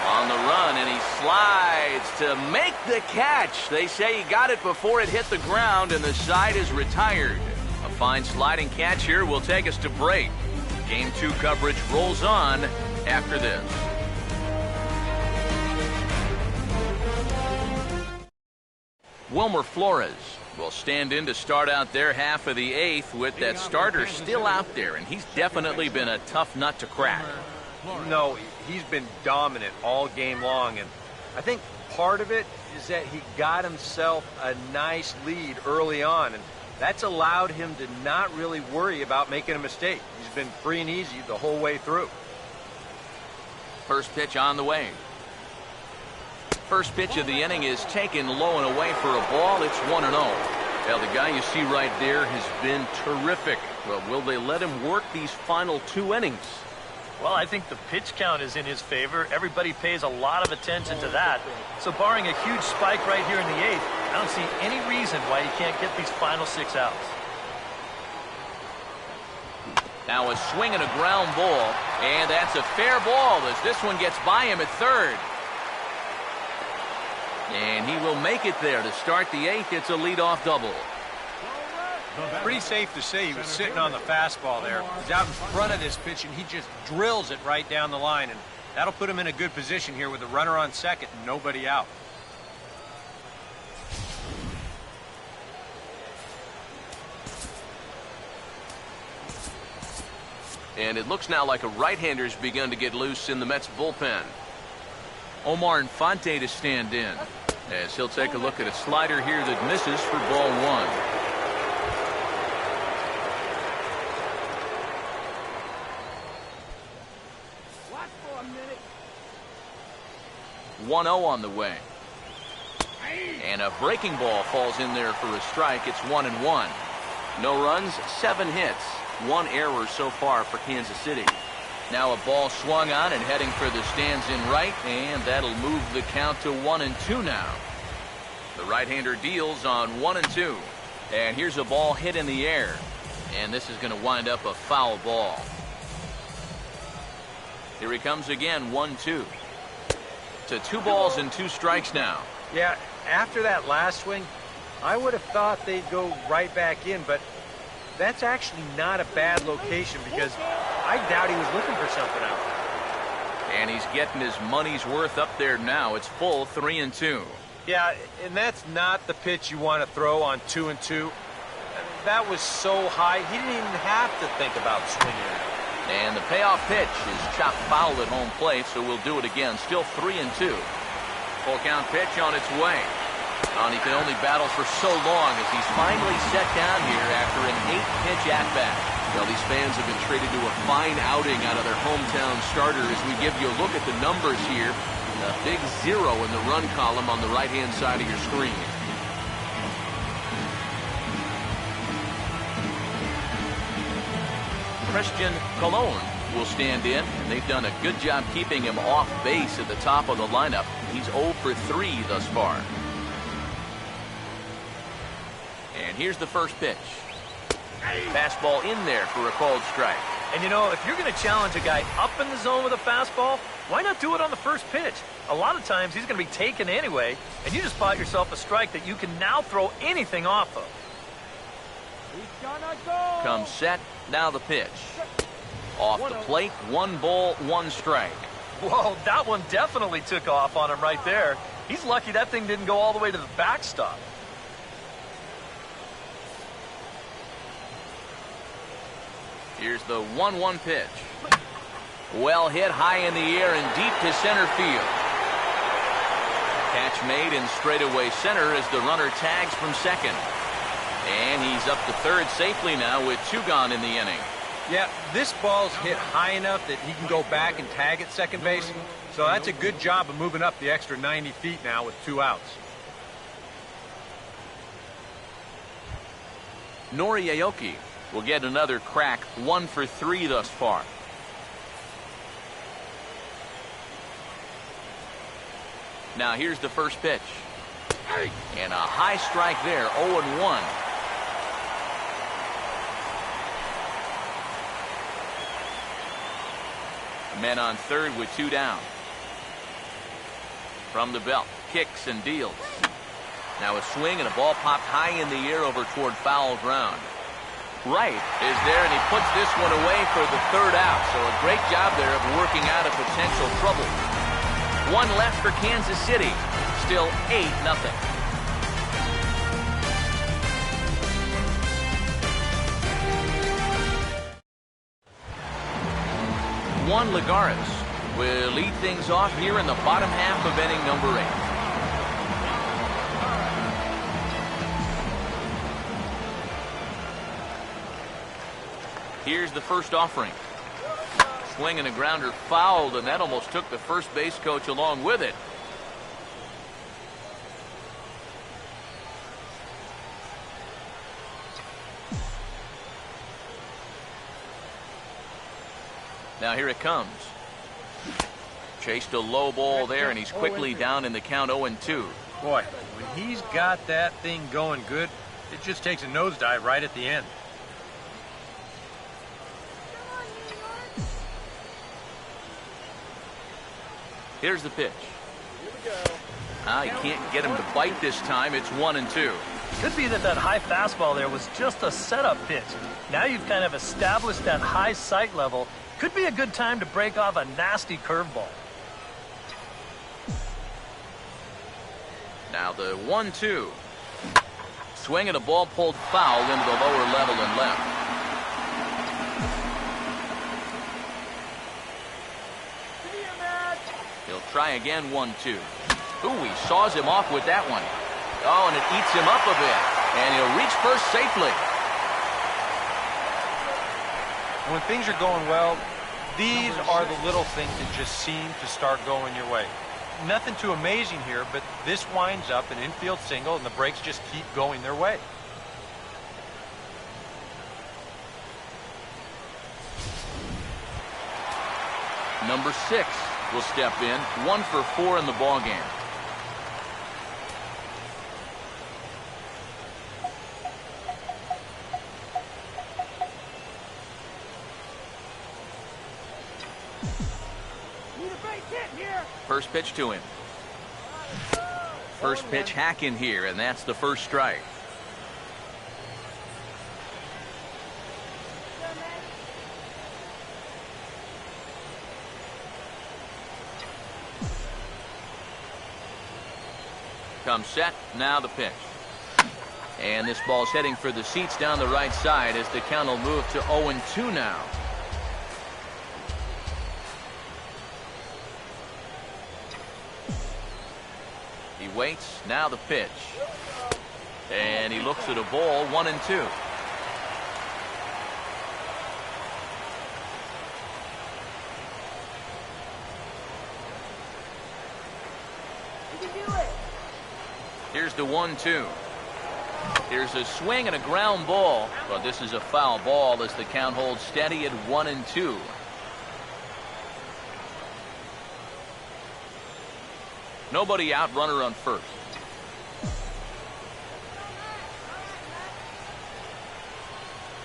on the run, and he slides to make the catch. They say he got it before it hit the ground, and the side is retired. A fine sliding catch here will take us to break. Game 2 coverage rolls on after this. Wilmer Flores will stand in to start out their half of the 8th with that starter still out there, and he's definitely been a tough nut to crack. No, he's been dominant all game long, and I think part of it is that he got himself a nice lead early on, and that's allowed him to not really worry about making a mistake. He's been free and easy the whole way through. First pitch on the way. First pitch of the inning is taken low and away for a ball. It's 1-0. Well, the guy you see right there has been terrific. Well, will they let him work these final 2 innings? Well, I think the pitch count is in his favor. Everybody pays a lot of attention to that. So barring a huge spike right here in the 8th, I don't see any reason why he can't get these final 6 outs. Now a swing and a ground ball, and that's a fair ball as this one gets by him at third. And he will make it there to start the eighth. It's a leadoff double. Pretty safe to say he was sitting on the fastball there. He's out in front of this pitch, and he just drills it right down the line, and that'll put him in a good position here with a runner on second and nobody out. And it looks now like a right-hander's begun to get loose in the Mets bullpen. Omar Infante to stand in, as he'll take a look at a slider here that misses for ball one. Watch for a minute. 1-0 on the way. And a breaking ball falls in there for a strike. It's 1-1. No runs, 7 hits. 1 error so far for Kansas City. Now a ball swung on and heading for the stands in right, and that'll move the count to 1-2 now. The right-hander deals on 1-2. And here's a ball hit in the air. And this is going to wind up a foul ball. Here he comes again, 1-2. To 2 balls and 2 strikes now. Yeah, after that last swing, I would have thought they'd go right back in, but that's actually not a bad location because I doubt he was looking for something out there. And he's getting his money's worth up there now. It's full 3-2. Yeah, and that's not the pitch you want to throw on 2-2. That was so high, he didn't even have to think about swinging it. And the payoff pitch is chopped foul at home plate, so we'll do it again. Still 3-2. Full count pitch on its way. And he can only battle for so long as he's finally set down here after an 8-pitch at-bat. Well, these fans have been treated to a fine outing out of their hometown starter as we give you a look at the numbers here. A big 0 in the run column on the right-hand side of your screen. Christian Colon will stand in, and they've done a good job keeping him off base at the top of the lineup. He's 0 for 3 thus far. And here's the first pitch. Fastball in there for a called strike. And you know, if you're going to challenge a guy up in the zone with a fastball, why not do it on the first pitch? A lot of times he's going to be taken anyway, and you just bought yourself a strike that you can now throw anything off of. He's gonna go. Comes set, now the pitch. Off the plate, 1 ball, 1 strike. Whoa, that one definitely took off on him right there. He's lucky that thing didn't go all the way to the backstop. Here's the 1-1 pitch. Well hit high in the air and deep to center field. Catch made in straightaway center as the runner tags from second. And he's up to third safely now with 2 gone in the inning. Yeah, this ball's hit high enough that he can go back and tag at second base. So that's a good job of moving up the extra 90 feet now with 2 outs. Nori Aoki will get another crack, 1 for 3 thus far. Now here's the first pitch. And a high strike there, 0-1. Men on third with 2 down. From the belt, kicks and deals. Now a swing and a ball popped high in the air over toward foul ground. Wright is there, and he puts this one away for the 3rd out. So a great job there of working out a potential trouble. 1 left for Kansas City. Still 8-0. Juan Lagares will lead things off here in the bottom half of inning number 8. Here's the first offering. Swing and a grounder fouled, and that almost took the first base coach along with it. Now here it comes. Chased a low ball there, and he's quickly down in the count 0-2. Boy, when he's got that thing going good, it just takes a nosedive right at the end. Here's the pitch. He can't get him to bite this time. It's 1-2. Could be that high fastball there was just a setup pitch. Now you've kind of established that high sight level. Could be a good time to break off a nasty curveball. Now the 1-2. Swing and a ball pulled foul into the lower level and left. He'll try again, 1-2. Ooh, he saws him off with that one. Oh, and it eats him up a bit. And he'll reach first safely. When things are going well, these are the little things that just seem to start going your way. Nothing too amazing here, but this winds up an infield single, and the breaks just keep going their way. Number 6 will step in, 1 for 4 in the ballgame. First pitch to him. First pitch hack in here, and that's the first strike. Comes set, now the pitch. And this ball's heading for the seats down the right side as the count will move to 0-2 now. He waits, now the pitch. And he looks at a ball, 1-2. Here's the 1-2. Here's a swing and a ground ball, but this is a foul ball as the count holds steady at 1-2. Nobody out, runner on first.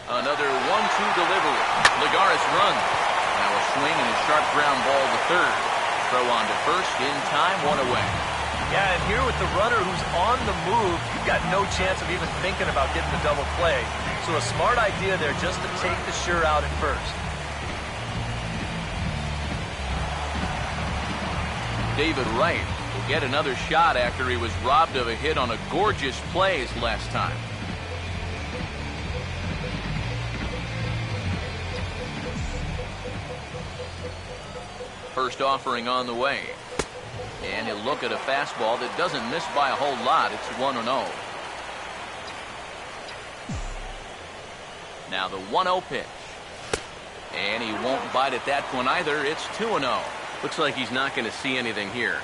Another 1-2 delivery. Lagares runs. Now a swing and a sharp ground ball to third. Throw on to first, in time, 1 away. Yeah, and here with the runner who's on the move, you've got no chance of even thinking about getting the double play. So a smart idea there just to take the sure out at first. David Wright will get another shot after he was robbed of a hit on a gorgeous play last time. First offering on the way. And he'll look at a fastball that doesn't miss by a whole lot. It's 1-0. Now the 1-0 pitch. And he won't bite at that one either. It's 2-0. Looks like he's not going to see anything here.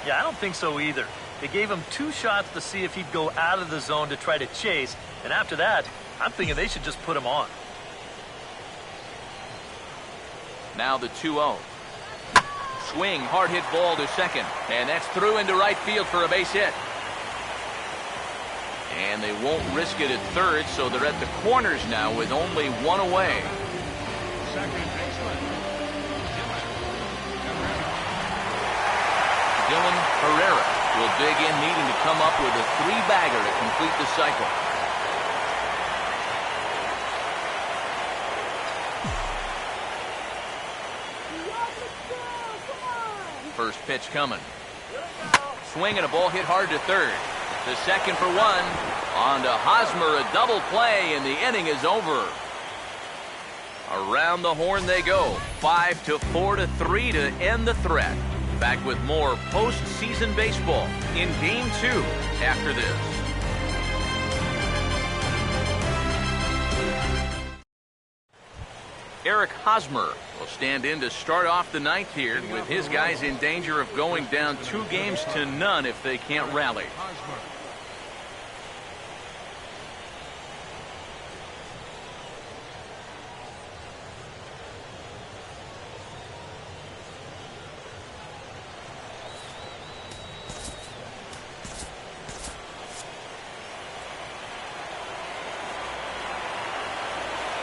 Yeah, I don't think so either. They gave him 2 shots to see if he'd go out of the zone to try to chase. And after that, I'm thinking they should just put him on. Now the 2-0. Swing, hard hit ball to second. And that's through into right field for a base hit. And they won't risk it at third, so they're at the corners now with only 1 away. Second baseman, Dylan Herrera will dig in, needing to come up with a 3-bagger to complete the cycle. First pitch coming. Swing and a ball hit hard to third. The second for 1. On to Hosmer, a double play, and the inning is over. Around the horn they go. 5-4-3 to end the threat. Back with more postseason baseball in Game 2 after this. Eric Hosmer will stand in to start off the 9th here, with his guys in danger of going down 2-0 if they can't rally.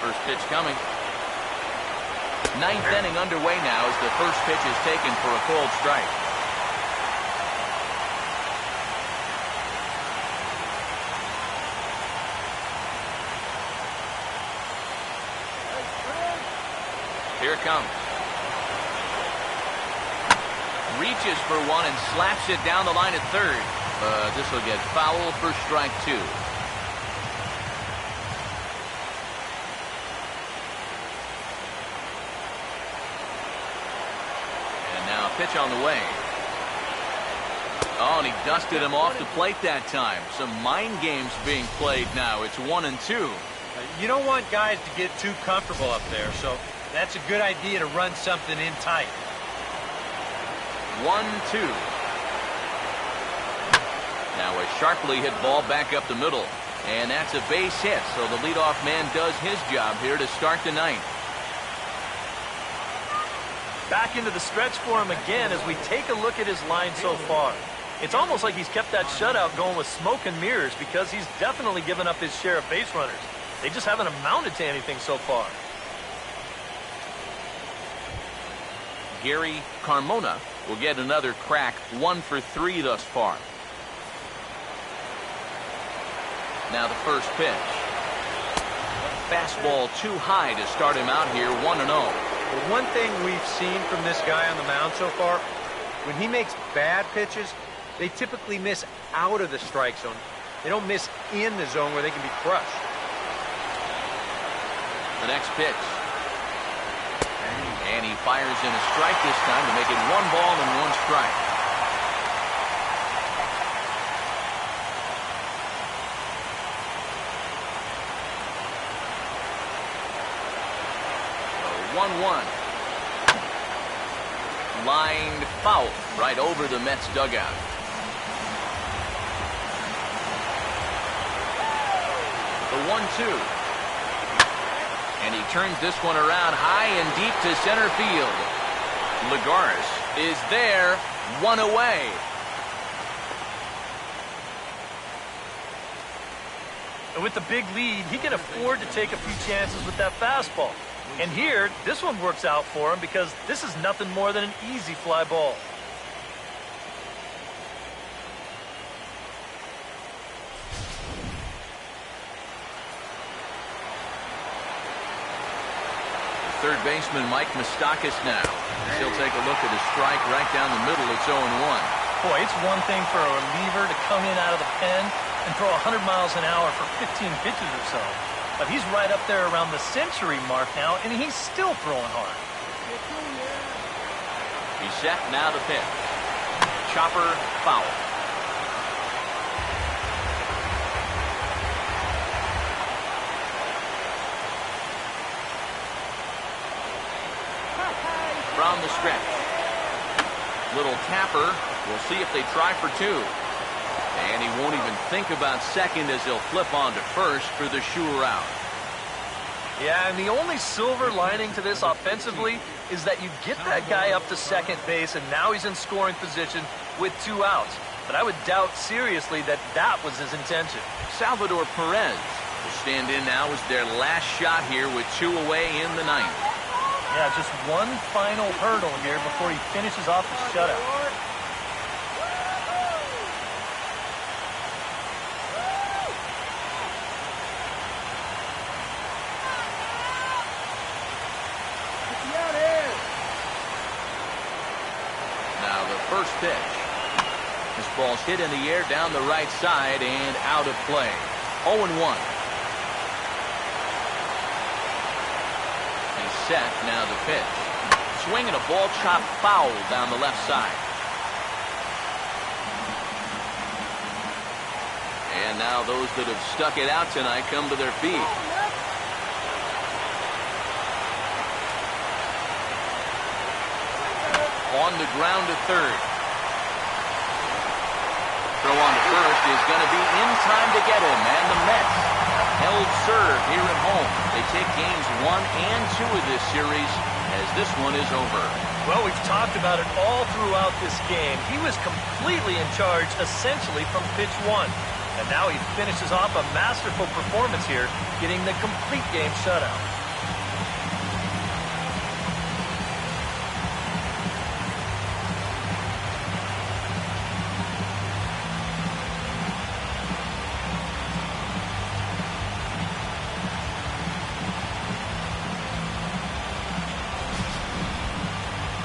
First pitch coming. Ninth inning underway now as the first pitch is taken for a called strike. Here it comes. Reaches for one and slaps it down the line at third. This will get foul for strike two. And now a pitch on the way. Oh, and he dusted him off the plate that time. Some mind games being played now. It's 1-2. You don't want guys to get too comfortable up there, so that's a good idea to run something in tight. 1-2. Now a sharply hit ball back up the middle. And that's a base hit, so the leadoff man does his job here to start the ninth. Back into the stretch for him again as we take a look at his line so far. It's almost like he's kept that shutout going with smoke and mirrors because he's definitely given up his share of base runners. They just haven't amounted to anything so far. Gary Carmona will get another crack, 1 for 3 thus far. Now the first pitch. Fastball too high to start him out here, 1-0. The one thing we've seen from this guy on the mound so far, when he makes bad pitches, they typically miss out of the strike zone. They don't miss in the zone where they can be crushed. The next pitch. And he fires in a strike this time to make it 1 ball and 1 strike. So 1-1. Lined foul right over the Mets dugout. The 1-2. And he turns this one around high and deep to center field. Lagares is there, 1 away. And with the big lead, he can afford to take a few chances with that fastball. And here, this one works out for him because this is nothing more than an easy fly ball. Third baseman Mike Moustakas now. He'll take a look at a strike right down the middle. It's 0-1. Boy, it's one thing for a reliever to come in out of the pen and throw 100 miles an hour for 15 pitches or so. But he's right up there around the century mark now, and he's still throwing hard. He's set, now the pitch. Chopper, foul. From the stretch. Little tapper. We'll see if they try for 2. And he won't even think about second as he'll flip on to first for the sure out. Yeah, and the only silver lining to this offensively is that you get that guy up to second base, and now he's in scoring position with 2 outs. But I would doubt seriously that that was his intention. Salvador Perez will stand in now as their last shot here with 2 away in the ninth. Yeah, just one final hurdle here before he finishes off the shutout. Now the first pitch. This ball's hit in the air down the right side and out of play. 0-1. Set, now the pitch. Swing and a ball chopped foul down the left side. And now those that have stuck it out tonight come to their feet. On the ground to third. Throw on to first is going to be in time to get him, and the Mets held serve here at home. They take games 1 and 2 of this series as this one is over. Well, we've talked about it all throughout this game. He was completely in charge, essentially, from pitch 1. And now he finishes off a masterful performance here, getting the complete game shutout.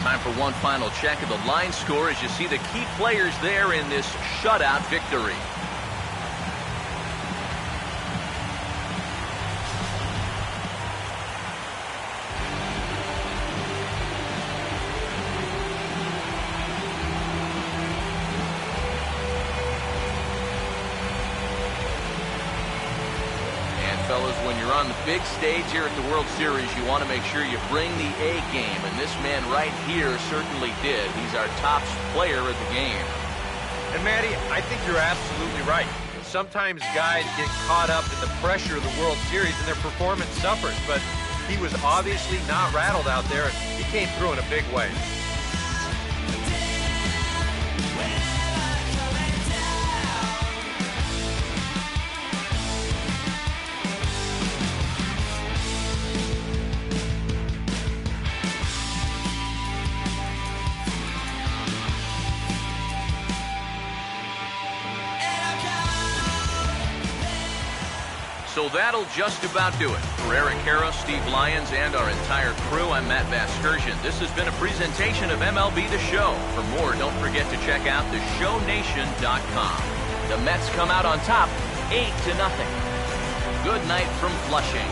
Time for one final check of the line score as you see the key players there in this shutout victory. Fellas, when you're on the big stage here at the World Series, you want to make sure you bring the A game, and this man right here certainly did. He's our top player of the game. And Matty, I think you're absolutely right. Sometimes guys get caught up in the pressure of the World Series and their performance suffers, but he was obviously not rattled out there, and he came through in a big way. So that'll just about do it. For Eric Harrow, Steve Lyons, and our entire crew, I'm Matt Vasgersian. This has been a presentation of MLB The Show. For more, don't forget to check out theshownation.com. The Mets come out on top, 8-0. Good night from Flushing.